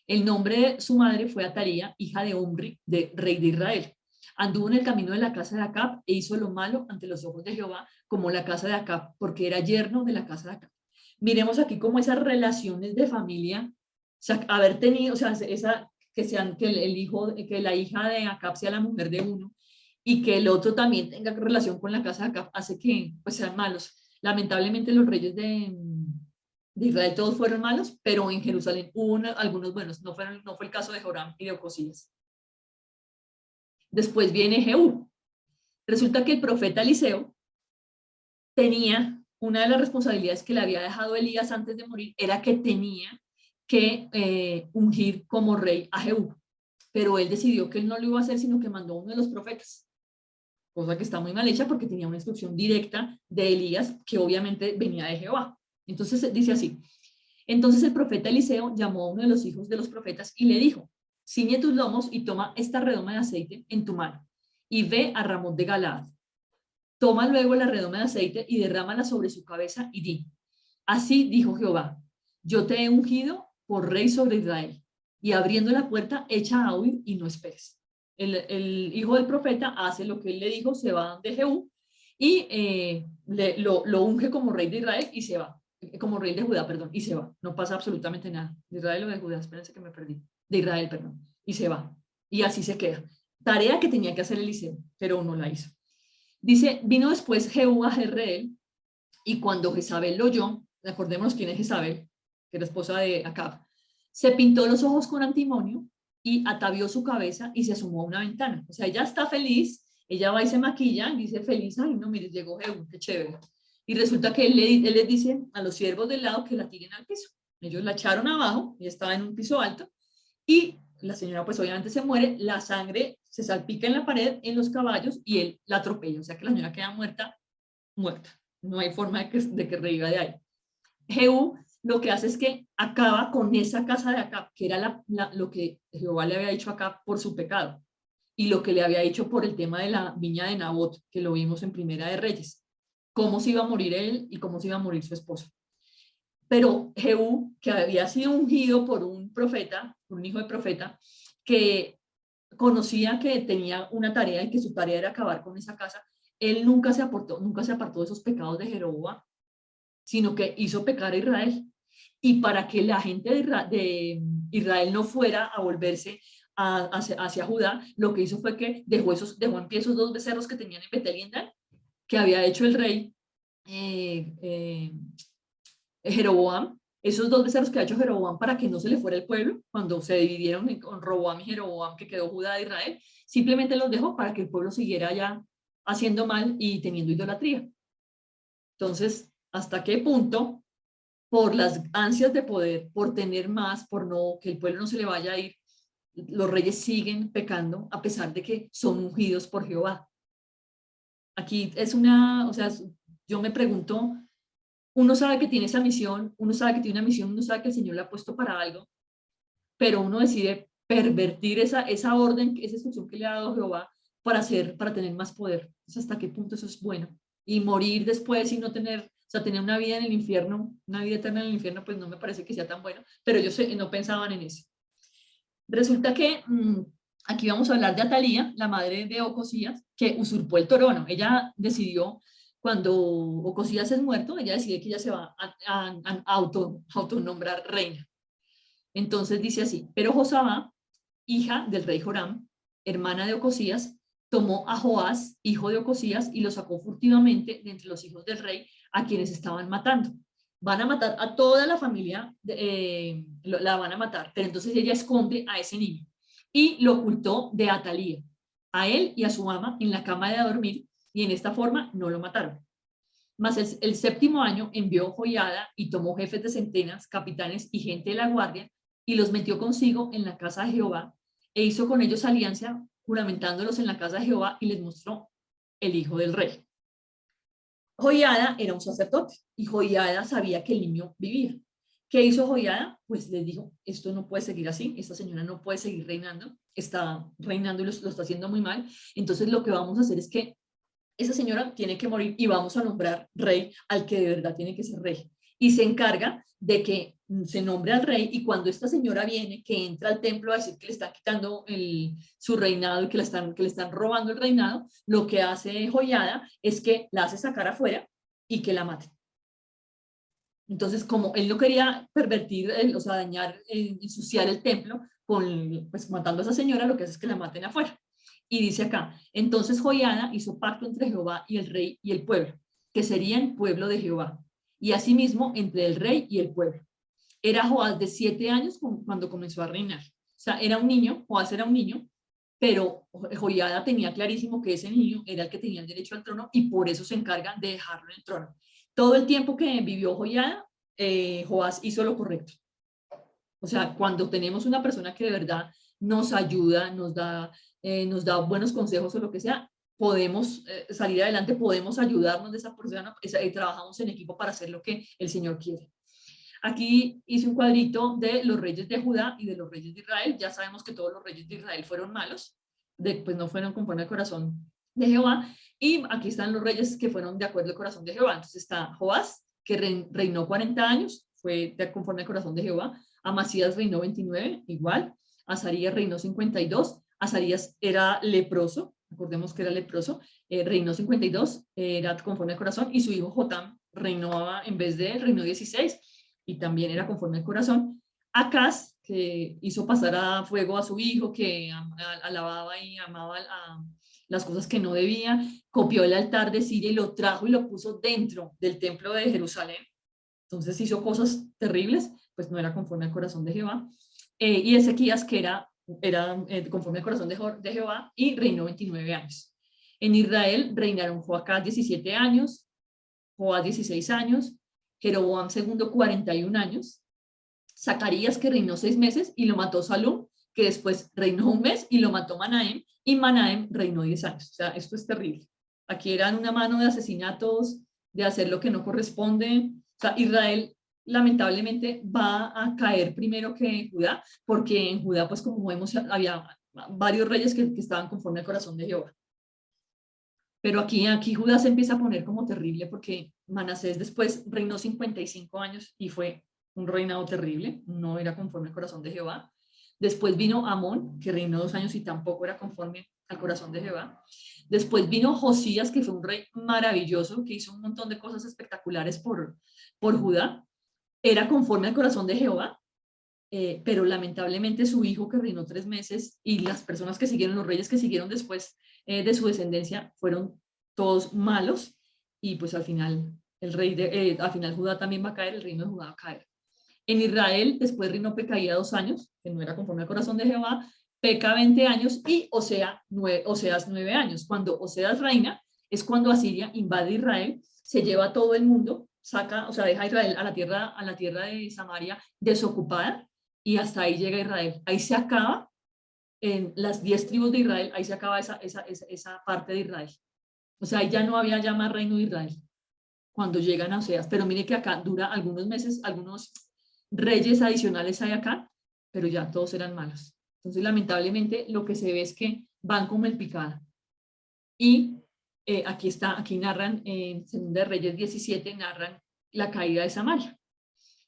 El nombre de su madre fue Ataría, hija de Omri, rey de Israel. Anduvo en el camino de la casa de Acab e hizo lo malo ante los ojos de Jehová, como la casa de Acab, porque era yerno de la casa de Acab. Miremos aquí cómo esas relaciones de familia, o sea, haber tenido, o sea, que la hija de Acab sea la mujer de uno, y que el otro también tenga relación con la casa de Acab, hace que pues, sean malos. Lamentablemente los reyes de Israel todos fueron malos, pero en Jerusalén hubo algunos buenos, no fue el caso de Joram y de Ocosías. Después viene Jehú. Resulta que el profeta Eliseo tenía, una de las responsabilidades que le había dejado Elías antes de morir, era que tenía que ungir como rey a Jehú, pero él decidió que él no lo iba a hacer, sino que mandó a uno de los profetas, cosa que está muy mal hecha porque tenía una instrucción directa de Elías que obviamente venía de Jehová. Entonces dice así, entonces el profeta Eliseo llamó a uno de los hijos de los profetas y le dijo, ciñe tus lomos y toma esta redoma de aceite en tu mano y ve a Ramón de Galaad. Toma luego la redoma de aceite y derrámala sobre su cabeza y di, así dijo Jehová, yo te he ungido por rey sobre Israel. Y abriendo la puerta, echa a huir y no esperes. El hijo del profeta hace lo que él le dijo, se va de Jehú y lo unge como rey de Israel y se va. Como rey de Judá, perdón, y se va. No pasa absolutamente nada. De Israel o de Judá, espérense que me perdí. De Israel, perdón. Y se va. Y así se queda. Tarea que tenía que hacer Eliseo, pero no la hizo. Dice, vino después Jehú a Jezreel y cuando Jezabel lo oyó, recordémonos quién es Jezabel, que era esposa de Acab, se pintó los ojos con antimonio y atavió su cabeza y se asomó a una ventana. O sea, ella está feliz, ella va y se maquilla, y dice feliz, ay no, mire, llegó Jehú, qué chévere. Y resulta que él les dice a los siervos del lado que la tiren al piso. Ellos la echaron abajo, y estaba en un piso alto, y la señora pues obviamente se muere, la sangre se salpica en la pared, en los caballos, y él la atropella. O sea que la señora queda muerta, muerta. No hay forma de que reviva de ahí. Jehú lo que hace es que acaba con esa casa de Acab, que era lo que Jehová le había dicho a Acab por su pecado, y lo que le había dicho por el tema de la viña de Nabot, que lo vimos en Primera de Reyes, cómo se iba a morir él y cómo se iba a morir su esposa. Pero Jehú, que había sido ungido por un profeta, por un hijo de profeta, que conocía que tenía una tarea y que su tarea era acabar con esa casa, él nunca se apartó de esos pecados de Jeroboam, sino que hizo pecar a Israel. Y para que la gente de Israel no fuera a volverse hacia Judá, lo que hizo fue que dejó en pie esos dos becerros que tenían en Betel y en Dan, que había hecho el rey eh, eh, Jeroboam, esos dos becerros que ha hecho Jeroboam para que no se le fuera el pueblo, cuando se dividieron con Roboam y Jeroboam, que quedó Judá de Israel, simplemente los dejó para que el pueblo siguiera ya haciendo mal y teniendo idolatría. Entonces, ¿hasta qué punto por las ansias de poder, por tener más, por no que el pueblo no se le vaya a ir, los reyes siguen pecando a pesar de que son ungidos por Jehová? Aquí es o sea, yo me pregunto, uno sabe que tiene esa misión, uno sabe que tiene una misión, uno sabe que el Señor le ha puesto para algo, pero uno decide pervertir esa orden, esa instrucción que le ha dado Jehová para tener más poder. Entonces, ¿hasta qué punto eso es bueno? Y morir después y no tener, o sea, tener una vida en el infierno, una vida eterna en el infierno, pues no me parece que sea tan bueno, pero ellos no pensaban en eso. Resulta que aquí vamos a hablar de Atalía, la madre de Ocosías, que usurpó el trono. Ella decidió, cuando Ocosías es muerto, ella decide que ella se va a autonombrar reina. Entonces dice así, pero Josabá, hija del rey Joram, hermana de Ocosías, tomó a Joás, hijo de Ocosías, y lo sacó furtivamente de entre los hijos del rey a quienes estaban matando. Van a matar a toda la familia, la van a matar, pero entonces ella esconde a ese niño y lo ocultó de Atalía, a él y a su ama en la cama de dormir, y en esta forma no lo mataron. Mas el séptimo año envió Joiada y tomó jefes de centenas, capitanes y gente de la guardia, y los metió consigo en la casa de Jehová, e hizo con ellos alianza, juramentándolos en la casa de Jehová, y les mostró el hijo del rey. Joiada era un sacerdote, y Joiada sabía que el niño vivía. ¿Qué hizo Joiada? Pues les dijo, esto no puede seguir así, esta señora no puede seguir reinando, está reinando y lo está haciendo muy mal, entonces lo que vamos a hacer es que esa señora tiene que morir y vamos a nombrar rey al que de verdad tiene que ser rey. Y se encarga de que se nombre al rey, y cuando esta señora viene, que entra al templo a decir que le están quitando su reinado y que le están robando el reinado, lo que hace Joiada es que la hace sacar afuera y que la mate. Entonces, como él no quería pervertir, o sea, dañar, ensuciar el templo, pues matando a esa señora, lo que hace es que la maten afuera. Y dice acá, entonces Joiada hizo pacto entre Jehová y el rey y el pueblo, que serían pueblo de Jehová, y asimismo entre el rey y el pueblo. Era Joás de 7 años cuando comenzó a reinar. O sea, era un niño, Joás era un niño, pero Joiada tenía clarísimo que ese niño era el que tenía el derecho al trono, y por eso se encargan de dejarlo en el trono. Todo el tiempo que vivió Joiada, Joás hizo lo correcto. O sea, cuando tenemos una persona que de verdad nos ayuda, nos da buenos consejos o lo que sea, podemos salir adelante, podemos ayudarnos de esa persona y trabajamos en equipo para hacer lo que el Señor quiere. Aquí hice un cuadrito de los reyes de Judá y de los reyes de Israel. Ya sabemos que todos los reyes de Israel fueron malos, pues no fueron conforme al corazón de Jehová, y aquí están los reyes que fueron de acuerdo al corazón de Jehová. Entonces está Joás, que reinó 40 años, fue conforme al corazón de Jehová. Amasías reinó 29, igual. Azarías reinó 52. Azarías era leproso, recordemos que era leproso, reinó 52, era conforme al corazón, y su hijo Jotam reinó, en vez de él, reinó 16, y también era conforme al corazón. Acaz, que hizo pasar a fuego a su hijo, que alababa y amaba las cosas que no debía, copió el altar de Siria y lo trajo y lo puso dentro del templo de Jerusalén. Entonces hizo cosas terribles, pues no era conforme al corazón de Jehová. Y Ezequías, que era conforme al corazón de Jehová, y reinó 29 años. En Israel reinaron Joacás 17 años, Joás 16 años, Jeroboam II 41 años, Zacarías, que reinó 6 meses y lo mató Salum, que después reinó un mes y lo mató Manahem, y Manahem reinó 10 años. O sea, esto es terrible. Aquí eran una mano de asesinatos, de hacer lo que no corresponde. O sea, Israel lamentablemente va a caer primero que Judá, porque en Judá, pues como vemos, había varios reyes que estaban conforme al corazón de Jehová. Pero aquí Judá se empieza a poner como terrible, porque Manasés después reinó 55 años y fue un reinado terrible, no era conforme al corazón de Jehová. Después vino Amón, que reinó 2 años y tampoco era conforme al corazón de Jehová. Después vino Josías, que fue un rey maravilloso, que hizo un montón de cosas espectaculares por Judá. Era conforme al corazón de Jehová, pero lamentablemente su hijo, que reinó 3 meses, y las personas que siguieron, los reyes que siguieron después de su descendencia, fueron todos malos, y pues al final al final Judá también va a caer, el reino de Judá va a caer. En Israel después reinó Pecaía 2 años, que no era conforme al corazón de Jehová, Peca 20 años y Oseas 9 años. Cuando Oseas reina es cuando Asiria invade Israel, se lleva a todo el mundo, saca, o sea, deja a Israel a la tierra de Samaria desocupada, y hasta ahí llega Israel. Ahí se acaba, en las 10 tribus de Israel, ahí se acaba esa parte de Israel. O sea, ahí ya no había ya más reino de Israel cuando llegan a Oseas. Pero mire que acá dura algunos meses, algunos reyes adicionales hay acá, pero ya todos eran malos. Entonces, lamentablemente, lo que se ve es que van como en picada. Y aquí narran, en Segunda de Reyes 17, narran la caída de Samaria.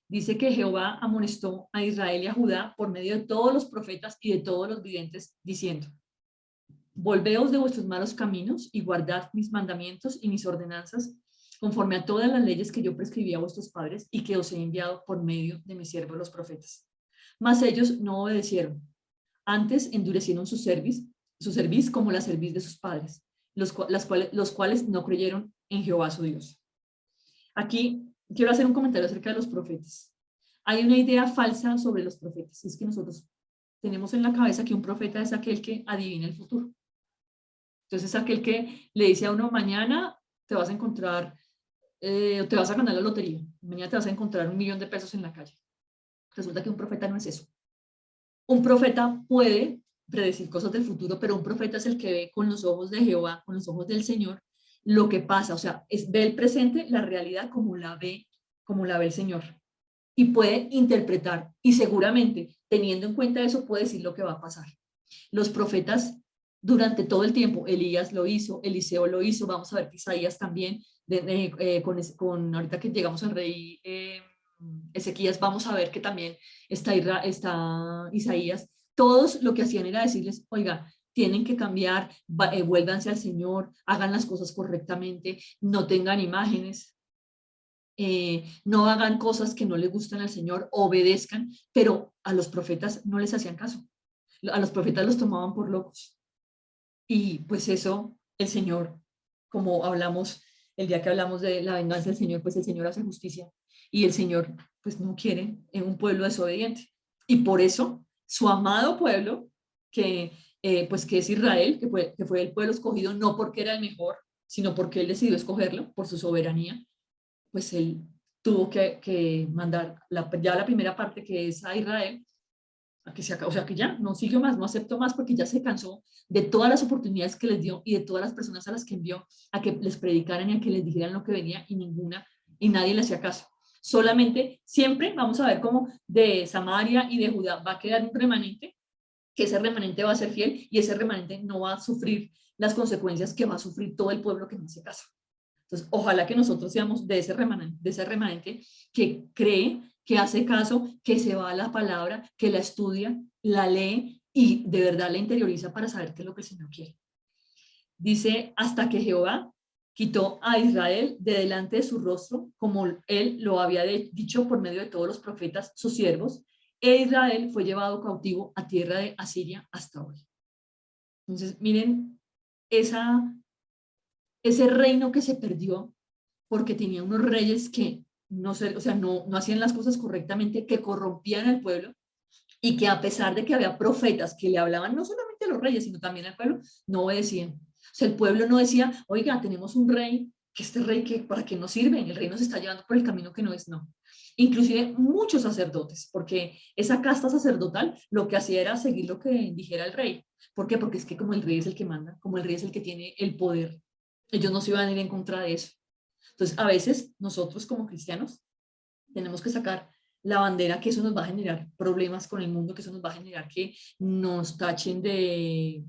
Dice que Jehová amonestó a Israel y a Judá por medio de todos los profetas y de todos los videntes, diciendo: volveos de vuestros malos caminos y guardad mis mandamientos y mis ordenanzas, conforme a todas las leyes que yo prescribí a vuestros padres y que os he enviado por medio de mis siervos los profetas. Mas ellos no obedecieron, antes endurecieron su cerviz como la cerviz de sus padres, los cuales no creyeron en Jehová su Dios. Aquí quiero hacer un comentario acerca de los profetas. Hay una idea falsa sobre los profetas, es que nosotros tenemos en la cabeza que un profeta es aquel que adivina el futuro. Entonces, aquel que le dice a uno: mañana te vas a encontrar, te vas a ganar la lotería, mañana te vas a encontrar 1.000.000 de pesos en la calle. Resulta que un profeta no es eso. Un profeta puede predecir cosas del futuro, pero un profeta es el que ve con los ojos de Jehová, con los ojos del Señor, lo que pasa. O sea, ve el presente, la realidad como la ve el Señor. Y puede interpretar, y seguramente, teniendo en cuenta eso, puede decir lo que va a pasar. Los profetas durante todo el tiempo, Elías lo hizo, Eliseo lo hizo, vamos a ver que Isaías también, ahorita que llegamos al rey Ezequías, vamos a ver que también está Isaías. Todos lo que hacían era decirles: oiga, tienen que cambiar, vuélvanse al Señor, hagan las cosas correctamente, no tengan imágenes, no hagan cosas que no le gustan al Señor, obedezcan. Pero a los profetas no les hacían caso, a los profetas los tomaban por locos. Y pues eso, el Señor, como hablamos el día que hablamos de la venganza del Señor, pues el Señor hace justicia, y el Señor pues no quiere en un pueblo desobediente. Y por eso su amado pueblo, pues que es Israel, que fue el pueblo escogido no porque era el mejor, sino porque él decidió escogerlo por su soberanía, pues él tuvo que mandar ya la primera parte, que es a Israel, a que se acabe, o sea, que ya no siguió más, no aceptó más, porque ya se cansó de todas las oportunidades que les dio y de todas las personas a las que envió a que les predicaran y a que les dijeran lo que venía, y nadie le hacía caso. Solamente, siempre vamos a ver cómo de Samaria y de Judá va a quedar un remanente, que ese remanente va a ser fiel, y ese remanente no va a sufrir las consecuencias que va a sufrir todo el pueblo que no hace caso. Entonces, ojalá que nosotros seamos de ese remanente que cree, que hace caso, que se va a la palabra, que la estudia, la lee y de verdad la interioriza para saber qué es lo que el Señor quiere. Dice, hasta que Jehová quitó a Israel de delante de su rostro, como él lo había dicho por medio de todos los profetas, sus siervos, e Israel fue llevado cautivo a tierra de Asiria hasta hoy. Entonces, miren ese reino que se perdió porque tenía unos reyes que no, o sea, no hacían las cosas correctamente, que corrompían al pueblo y que a pesar de que había profetas que le hablaban no solamente a los reyes, sino también al pueblo, no obedecían. O sea, el pueblo no decía, oiga, tenemos un rey, que este rey, ¿para qué nos sirve? El rey nos está llevando por el camino que no es, no. Inclusive muchos sacerdotes, porque esa casta sacerdotal lo que hacía era seguir lo que dijera el rey. ¿Por qué? Porque es que como el rey es el que manda, como el rey es el que tiene el poder, ellos no se iban a ir en contra de eso. Entonces, a veces nosotros como cristianos tenemos que sacar la bandera, que eso nos va a generar problemas con el mundo, que eso nos va a generar que nos tachen de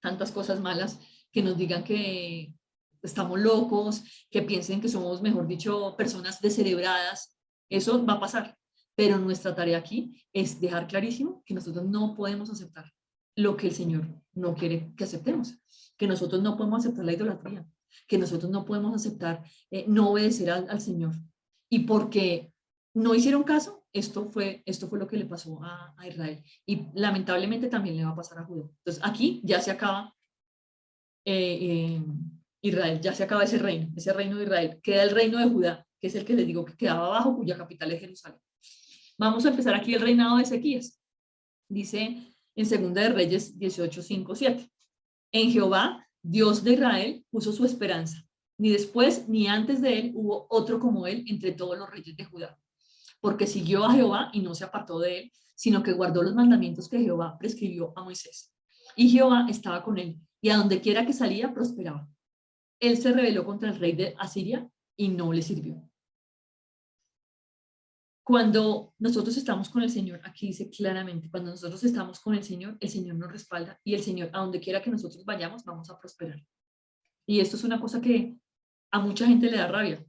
tantas cosas malas, que nos digan que estamos locos, que piensen que somos, mejor dicho, personas descerebradas. Eso va a pasar. Pero nuestra tarea aquí es dejar clarísimo que nosotros no podemos aceptar lo que el Señor no quiere que aceptemos, que nosotros no podemos aceptar la idolatría, que nosotros no podemos aceptar no obedecer al Señor. Y porque no hicieron caso, esto fue lo que le pasó a Israel. Y lamentablemente también le va a pasar a Judá. Entonces aquí ya se acaba Israel, ya se acaba ese reino de Israel. Queda el reino de Judá, que es el que les digo que quedaba abajo, cuya capital es Jerusalén. Vamos a empezar aquí el reinado de Ezequías. Dice en 2 de Reyes 18, 5, 7. En Jehová, Dios de Israel, puso su esperanza. Ni después ni antes de él hubo otro como él entre todos los reyes de Judá. Porque siguió a Jehová y no se apartó de él, sino que guardó los mandamientos que Jehová prescribió a Moisés. Y Jehová estaba con él, y a donde quiera que salía, prosperaba. Él se rebeló contra el rey de Asiria y no le sirvió. Cuando nosotros estamos con el Señor, aquí dice claramente, cuando nosotros estamos con el Señor nos respalda y el Señor, a donde quiera que nosotros vayamos, vamos a prosperar. Y esto es una cosa que a mucha gente le da rabia.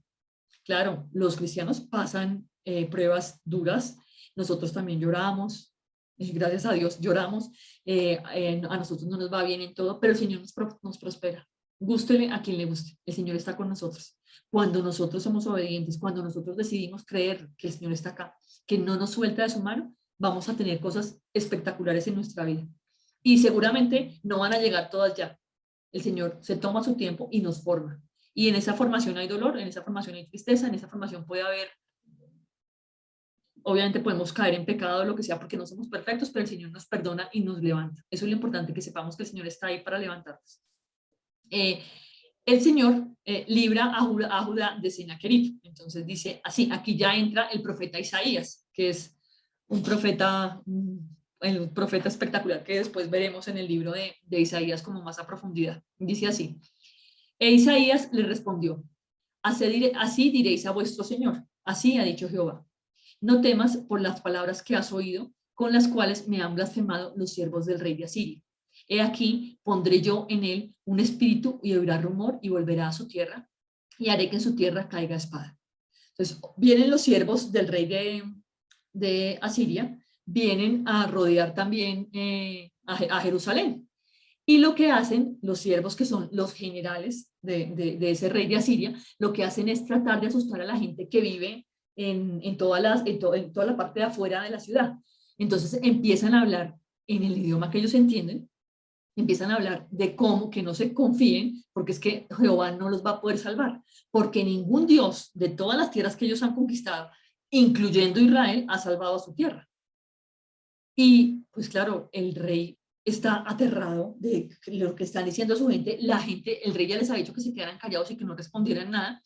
Claro, los cristianos pasan pruebas duras, nosotros también lloramos, gracias a Dios lloramos, a nosotros no nos va bien en todo, pero el Señor nos prospera. Gústele a quien le guste, el Señor está con nosotros. Cuando nosotros somos obedientes, cuando nosotros decidimos creer que el Señor está acá, que no nos suelta de su mano, vamos a tener cosas espectaculares en nuestra vida. Y seguramente no van a llegar todas ya. El Señor se toma su tiempo y nos forma. Y en esa formación hay dolor, en esa formación hay tristeza, en esa formación puede haber, obviamente podemos caer en pecado o lo que sea porque no somos perfectos, pero el Señor nos perdona y nos levanta. Eso es lo importante, que sepamos que el Señor está ahí para levantarnos. El Señor libra a Judá de Sennacherib. Entonces dice así, aquí ya entra el profeta Isaías, que es un profeta espectacular que después veremos en el libro de Isaías como más a profundidad. Dice así, e Isaías le respondió, así diréis a vuestro Señor, así ha dicho Jehová, no temas por las palabras que has oído, con las cuales me han blasfemado los siervos del rey de Asiria. He aquí, pondré yo en él un espíritu y oirá rumor y volverá a su tierra, y haré que en su tierra caiga espada. Entonces, vienen los siervos del rey de Asiria, vienen a rodear también a Jerusalén. Y lo que hacen los siervos, que son los generales de ese rey de Asiria, lo que hacen es tratar de asustar a la gente que vive en toda la parte de afuera de la ciudad. Entonces empiezan a hablar en el idioma que ellos entienden, empiezan a hablar de cómo que no se confíen, porque es que Jehová no los va a poder salvar, porque ningún Dios de todas las tierras que ellos han conquistado, incluyendo Israel, ha salvado a su tierra. Y pues claro, el rey está aterrado de lo que están diciendo a su gente. La gente, el rey ya les ha dicho que se quedaran callados y que no respondieran nada.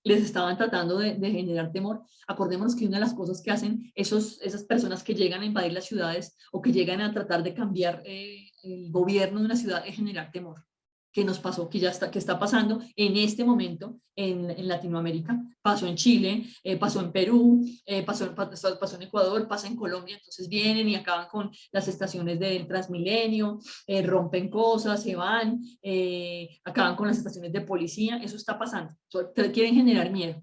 Les estaban tratando de generar temor. Acordémonos que una de las cosas que hacen esas personas que llegan a invadir las ciudades o que llegan a tratar de cambiar el gobierno de una ciudad es generar temor. que nos pasó, que está pasando en este momento en Latinoamérica, pasó en Chile, pasó en Perú, pasó en Ecuador, pasa en Colombia, entonces vienen y acaban con las estaciones del Transmilenio, rompen cosas, se van, acaban con las estaciones de policía, eso está pasando, quieren generar miedo.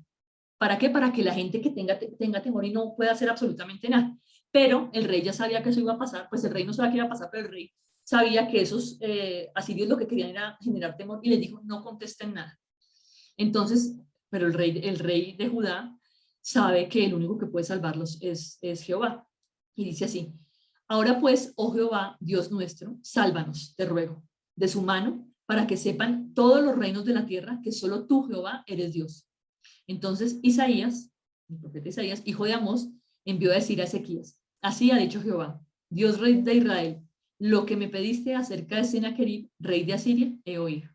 ¿Para qué? Para que la gente que tenga temor y no pueda hacer absolutamente nada. Pero el rey ya sabía que eso iba a pasar, pues el rey no sabía que iba a pasar, pero el rey sabía que esos asirios lo que querían era generar temor y les dijo, no contesten nada. Entonces, pero el rey de Judá sabe que el único que puede salvarlos es Jehová. Y dice así, ahora pues, oh Jehová, Dios nuestro, sálvanos, te ruego, de su mano, para que sepan todos los reinos de la tierra que solo tú, Jehová, eres Dios. Entonces Isaías, el profeta Isaías, hijo de Amós, envió a decir a Ezequías, así ha dicho Jehová, Dios rey de Israel, lo que me pediste acerca de Sennacherib, rey de Asiria, he oído.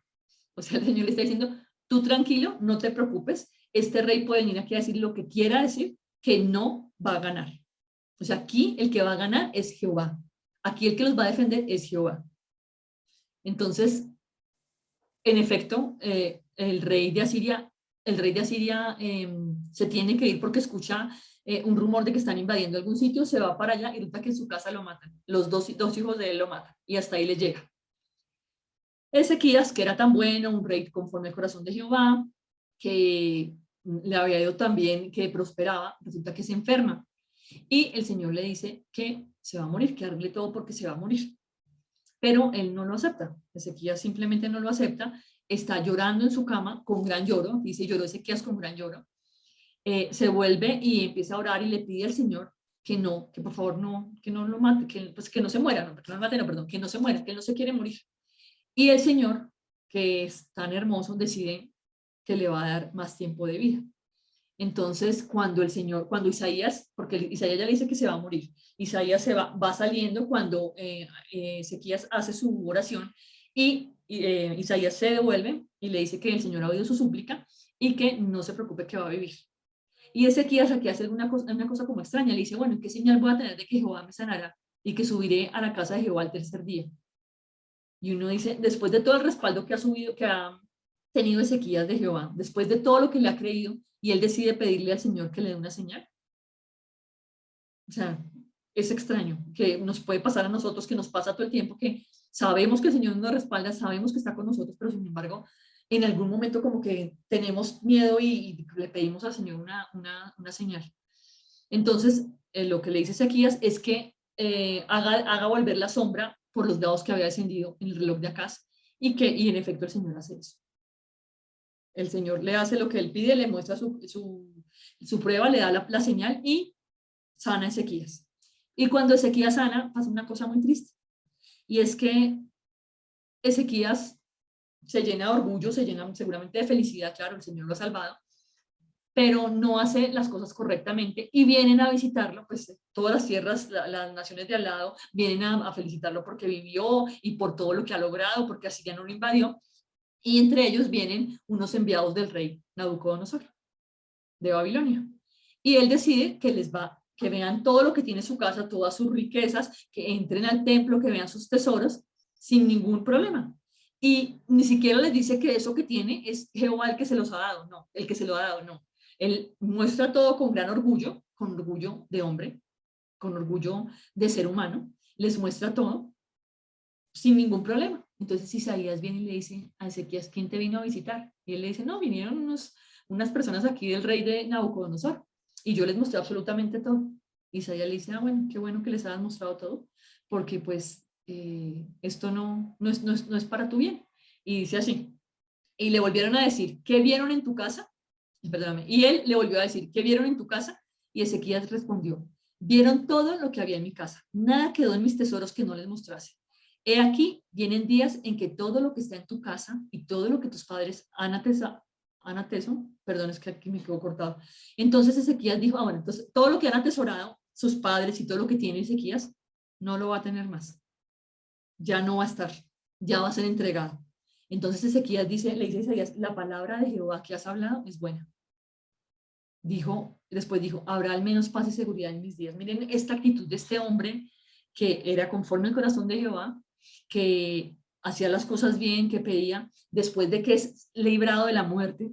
O sea, el Señor le está diciendo, tú tranquilo, no te preocupes, este rey puede venir aquí a decir lo que quiera decir, que no va a ganar. O sea, aquí el que va a ganar es Jehová. Aquí el que los va a defender es Jehová. Entonces, en efecto, el rey de Asiria se tiene que ir porque escucha un rumor de que están invadiendo algún sitio, se va para allá y resulta que en su casa lo matan. Los dos hijos de él lo matan y hasta ahí le llega. Ezequías, que era tan bueno, un rey conforme al corazón de Jehová, que le había ido tan bien, que prosperaba, resulta que se enferma. Y el Señor le dice que se va a morir, que arregle todo porque se va a morir. Pero él no lo acepta. Ezequías simplemente no lo acepta. Está llorando en su cama con gran lloro. Dice, lloró Ezequías con gran lloro. Se vuelve y empieza a orar y le pide al Señor que no, que por favor no, que no lo mate, que no se muera, no, que no lo mate, no, perdón, que no se muera, que él no se quiere morir. Y el Señor, que es tan hermoso, decide que le va a dar más tiempo de vida. Entonces, cuando Isaías, porque Isaías ya le dice que se va a morir, Isaías va saliendo cuando Ezequías hace su oración y Isaías se devuelve y le dice que el Señor ha oído su súplica y que no se preocupe que va a vivir. Y Ezequías aquí hace una cosa como extraña, le dice, bueno, ¿qué señal voy a tener de que Jehová me sanará y que subiré a la casa de Jehová al tercer día? Y uno dice, después de todo el respaldo que ha tenido Ezequías de Jehová, después de todo lo que le ha creído, y él decide pedirle al Señor que le dé una señal. O sea, es extraño que nos puede pasar a nosotros, que nos pasa todo el tiempo, que sabemos que el Señor nos respalda, sabemos que está con nosotros, pero sin embargo, en algún momento como que tenemos miedo y le pedimos al Señor una señal. Entonces, lo que le dice Ezequías es que haga volver la sombra por los grados que había descendido en el reloj de Acaz y en efecto el Señor hace eso. El Señor le hace lo que él pide, le muestra su prueba, le da la señal y sana a Ezequías. Y cuando Ezequías sana, pasa una cosa muy triste. Y es que Ezequías se llena de orgullo, se llena seguramente de felicidad, claro, el Señor lo ha salvado, pero no hace las cosas correctamente y vienen a visitarlo, pues todas las tierras, las naciones de al lado vienen a felicitarlo porque vivió y por todo lo que ha logrado, porque así ya no lo invadió. Y entre ellos vienen unos enviados del rey Nabucodonosor de Babilonia. Y él decide que vean todo lo que tiene su casa, todas sus riquezas, que entren al templo, que vean sus tesoros sin ningún problema. Y ni siquiera les dice que eso que tiene es Jehová el que se los ha dado, no, el que se lo ha dado, no. Él muestra todo con gran orgullo, con orgullo de hombre, con orgullo de ser humano, les muestra todo sin ningún problema. Entonces Isaías viene y le dice a Ezequías, ¿quién te vino a visitar? Y él le dice, no, vinieron unas personas aquí del rey de Nabucodonosor y yo les mostré absolutamente todo. Isaías le dice, bueno, qué bueno que les hayas mostrado todo, porque pues esto no es para tu bien. Y dice así, y le volvieron a decir, ¿qué vieron en tu casa? Perdóname. Y él le volvió a decir, ¿qué vieron en tu casa? Y Ezequías respondió, vieron todo lo que había en mi casa, nada quedó en mis tesoros que no les mostrase. He aquí, vienen días en que todo lo que está en tu casa y todo lo que tus padres han ateso, perdón, es que aquí me quedo cortado. Entonces Ezequías dijo, bueno, entonces todo lo que han atesorado sus padres y todo lo que tiene Ezequías, no lo va a tener más. Ya no va a estar, ya va a ser entregado. Entonces Ezequías le dice a Isaías, la palabra de Jehová que has hablado es buena. Después dijo, habrá al menos paz y seguridad en mis días. Miren esta actitud de este hombre que era conforme al corazón de Jehová, que hacía las cosas bien, que pedía, después de que es librado de la muerte,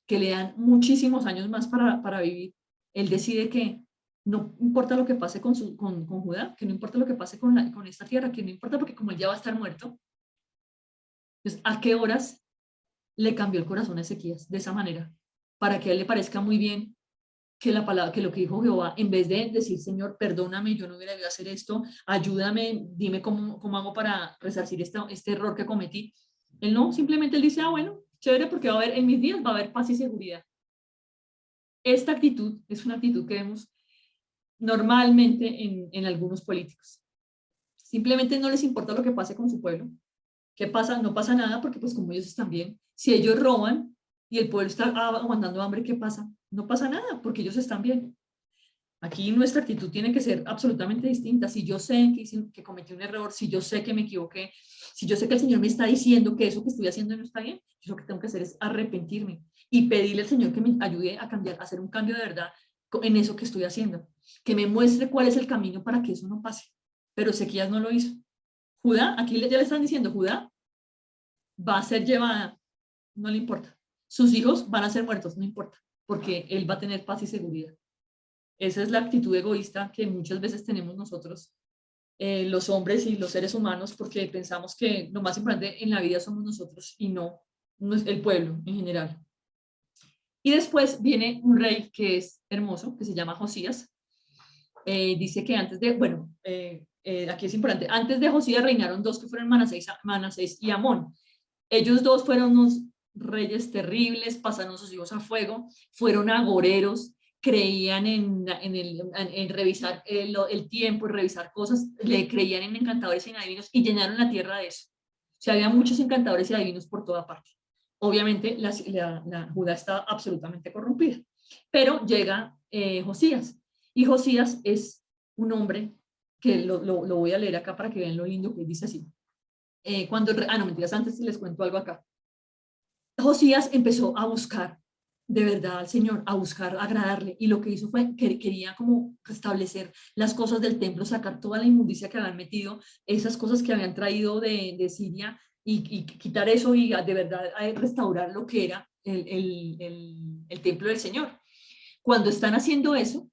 que le dan muchísimos años más para vivir, él decide que no importa lo que pase con Judá, que no importa lo que pase con esta tierra, que no importa porque como él ya va a estar muerto, pues ¿a qué horas le cambió el corazón a Ezequías de esa manera? Para que a él le parezca muy bien que la palabra, que lo que dijo Jehová, en vez de decir, Señor, perdóname, yo no hubiera debido hacer esto, ayúdame, dime cómo hago para resarcir este error que cometí. Él no, simplemente él dice, ah, bueno, chévere, porque va a haber, en mis días va a haber paz y seguridad. Esta actitud es una actitud que vemos normalmente en algunos políticos. Simplemente no les importa lo que pase con su pueblo. ¿Qué pasa? No pasa nada porque pues como ellos están bien. Si ellos roban y el pueblo está aguantando hambre, ¿qué pasa? No pasa nada porque ellos están bien. Aquí nuestra actitud tiene que ser absolutamente distinta. Si yo sé que cometí un error, si yo sé que me equivoqué, si yo sé que el Señor me está diciendo que eso que estoy haciendo no está bien, yo lo que tengo que hacer es arrepentirme y pedirle al Señor que me ayude a cambiar, a hacer un cambio de verdad en eso que estoy haciendo, que me muestre cuál es el camino para que eso no pase. Pero Ezequías no lo hizo. Judá, aquí ya le están diciendo, Judá va a ser llevada, no le importa. Sus hijos van a ser muertos, no importa, porque él va a tener paz y seguridad. Esa es la actitud egoísta que muchas veces tenemos nosotros, los hombres y los seres humanos, porque pensamos que lo más importante en la vida somos nosotros y no es el pueblo en general. Y después viene un rey que es hermoso, que se llama Josías. Dice que antes de, bueno, aquí es importante, antes de Josías reinaron dos que fueron Manasés y Amón. Ellos dos fueron unos reyes terribles, pasaron sus hijos a fuego, fueron agoreros, creían en revisar el tiempo, en revisar cosas, le creían en encantadores y en adivinos y llenaron la tierra de eso. O sea, había muchos encantadores y adivinos por toda parte. Obviamente la Judá está absolutamente corrompida, pero llega Josías, y Josías es un hombre que lo voy a leer acá para que vean lo lindo que dice así. No, mentiras, antes les cuento algo acá. Josías empezó a buscar de verdad al Señor, a buscar agradarle, y lo que hizo fue que quería como restablecer las cosas del templo, sacar toda la inmundicia que habían metido, esas cosas que habían traído de Siria, y quitar eso y de verdad restaurar lo que era el templo del Señor. Cuando están haciendo eso,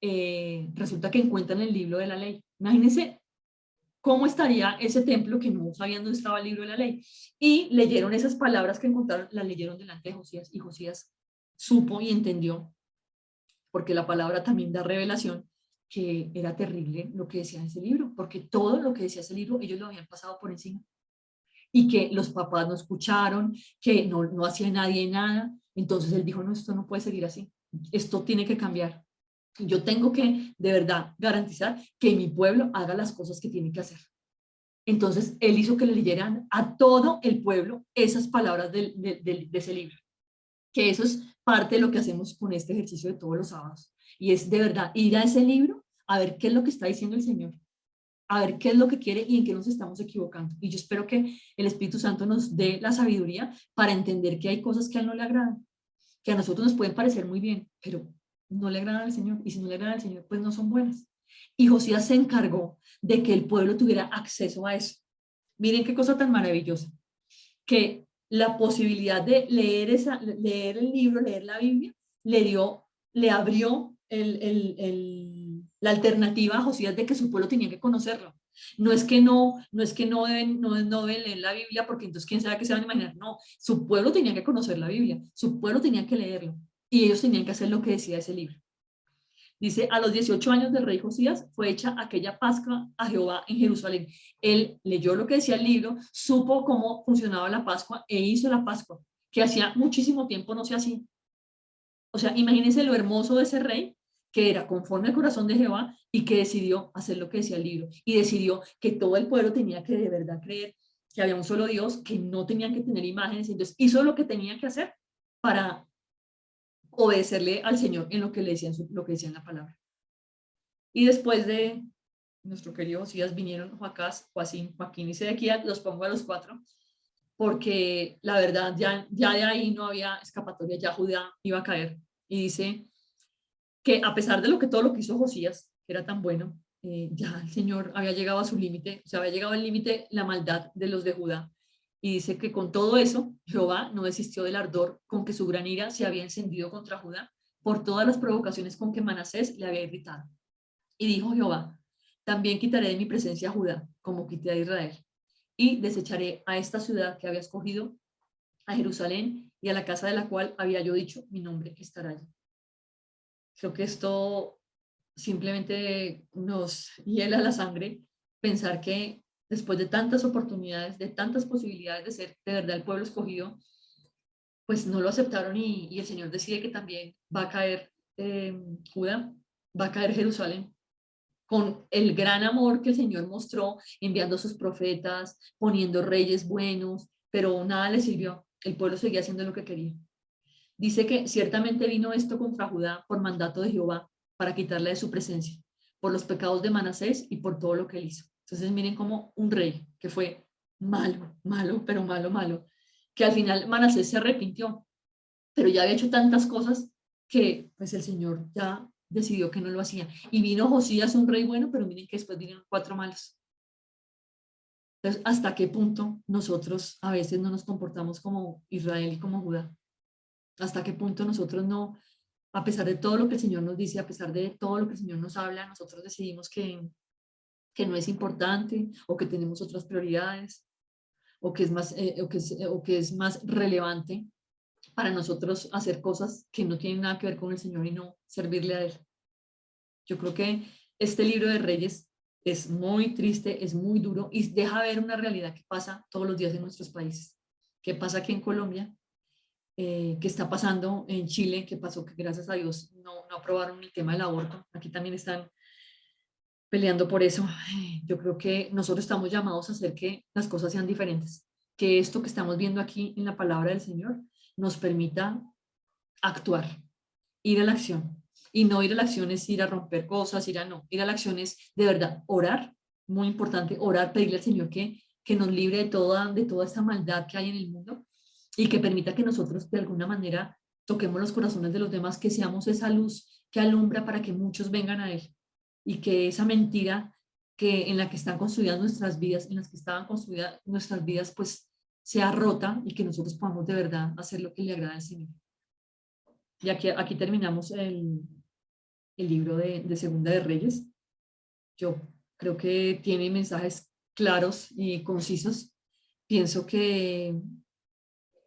resulta que encuentran el libro de la ley. Imagínense cómo estaría ese templo que no sabían dónde estaba el libro de la ley. Y leyeron esas palabras que encontraron, las leyeron delante de Josías, y Josías supo y entendió, porque la palabra también da revelación, que era terrible lo que decía ese libro, porque todo lo que decía ese libro ellos lo habían pasado por encima, y que los papás no escucharon, que no hacía nadie nada. Entonces él dijo, no, esto no puede seguir así, esto tiene que cambiar. Yo tengo que de verdad garantizar que mi pueblo haga las cosas que tiene que hacer. Entonces él hizo que le leyeran a todo el pueblo esas palabras de ese libro, que eso es parte de lo que hacemos con este ejercicio de todos los sábados, y es de verdad ir a ese libro a ver qué es lo que está diciendo el Señor, a ver qué es lo que quiere y en qué nos estamos equivocando. Y yo espero que el Espíritu Santo nos dé la sabiduría para entender que hay cosas que a él no le agradan, que a nosotros nos pueden parecer muy bien, pero no le agradan al Señor, y si no le agradan al Señor, pues no son buenas. Y Josías se encargó de que el pueblo tuviera acceso a eso. Miren qué cosa tan maravillosa, que la posibilidad de leer el libro, leer la Biblia, le abrió la alternativa a Josías de que su pueblo tenía que conocerlo. No es que no deben leer la Biblia porque entonces quién sabe qué se van a imaginar. No, su pueblo tenía que conocer la Biblia, su pueblo tenía que leerlo, y ellos tenían que hacer lo que decía ese libro. Dice, a los 18 años del rey Josías fue hecha aquella Pascua a Jehová en Jerusalén. Él leyó lo que decía el libro, supo cómo funcionaba la Pascua e hizo la Pascua, que hacía muchísimo tiempo no se hacía. O sea, imagínense lo hermoso de ese rey, que era conforme al corazón de Jehová y que decidió hacer lo que decía el libro, y decidió que todo el pueblo tenía que de verdad creer que había un solo Dios, que no tenían que tener imágenes. Entonces hizo lo que tenía que hacer para obedecerle al Señor en lo que le decían, lo que decían la palabra. Y después de nuestro querido Josías vinieron Joacás, Joaquín y Sedequías, los pongo a los cuatro, porque la verdad ya de ahí no había escapatoria, ya Judá iba a caer. Y dice que a pesar de todo lo que hizo Josías, que era tan bueno, ya el Señor había llegado a su límite, o sea, había llegado al límite la maldad de los de Judá. Y dice que con todo eso, Jehová no desistió del ardor con que su gran ira se había encendido contra Judá por todas las provocaciones con que Manasés le había irritado. Y dijo Jehová, también quitaré de mi presencia a Judá, como quité a Israel, y desecharé a esta ciudad que había escogido, a Jerusalén, y a la casa de la cual había yo dicho, mi nombre estará allí. Creo que esto simplemente nos hiela la sangre pensar que después de tantas oportunidades, de tantas posibilidades de ser de verdad el pueblo escogido, pues no lo aceptaron y el Señor decide que también va a caer Judá, va a caer Jerusalén, con el gran amor que el Señor mostró, enviando a sus profetas, poniendo reyes buenos, pero nada le sirvió. El pueblo seguía haciendo lo que quería. Dice que ciertamente vino esto contra Judá por mandato de Jehová para quitarle de su presencia, por los pecados de Manasés y por todo lo que él hizo. Entonces miren como un rey que fue malo, malo, pero malo, malo, que al final Manasés se arrepintió, pero ya había hecho tantas cosas que pues el Señor ya decidió que no lo hacía. Y vino Josías, un rey bueno, pero miren que después vinieron 4 malos. Entonces, ¿hasta qué punto nosotros a veces no nos comportamos como Israel y como Judá? ¿Hasta qué punto nosotros no, a pesar de todo lo que el Señor nos dice, a pesar de todo lo que el Señor nos habla, nosotros decidimos que no es importante o que tenemos otras prioridades o que es más, o que es más relevante para nosotros hacer cosas que no tienen nada que ver con el Señor y no servirle a Él? Yo creo que este libro de Reyes es muy triste, es muy duro y deja ver una realidad que pasa todos los días en nuestros países. ¿Qué pasa aquí en Colombia? ¿Qué está pasando en Chile? ¿Qué pasó? Que gracias a Dios no aprobaron el tema del aborto. Aquí también están peleando por eso. Yo creo que nosotros estamos llamados a hacer que las cosas sean diferentes, que esto que estamos viendo aquí en la palabra del Señor nos permita actuar, ir a la acción. Y no ir a la acción es ir a romper cosas, ir a no. Ir a la acción es de verdad orar, muy importante, orar, pedirle al Señor que nos libre de toda esta maldad que hay en el mundo y que permita que nosotros de alguna manera toquemos los corazones de los demás, que seamos esa luz que alumbra para que muchos vengan a Él y que esa mentira que en la que están construidas nuestras vidas, en las que estaban construidas nuestras vidas, pues sea rota y que nosotros podamos de verdad hacer lo que le agrada al Señor. Y aquí terminamos el libro de Segunda de Reyes. Yo creo que tiene mensajes claros y concisos. Pienso que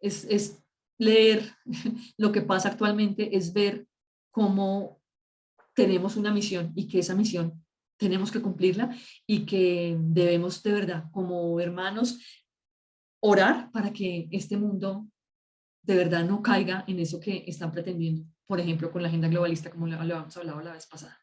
es leer lo que pasa actualmente, es ver cómo tenemos una misión y que esa misión tenemos que cumplirla y que debemos de verdad, como hermanos, orar para que este mundo de verdad no caiga en eso que están pretendiendo, por ejemplo, con la agenda globalista, como lo habíamos hablado la vez pasada.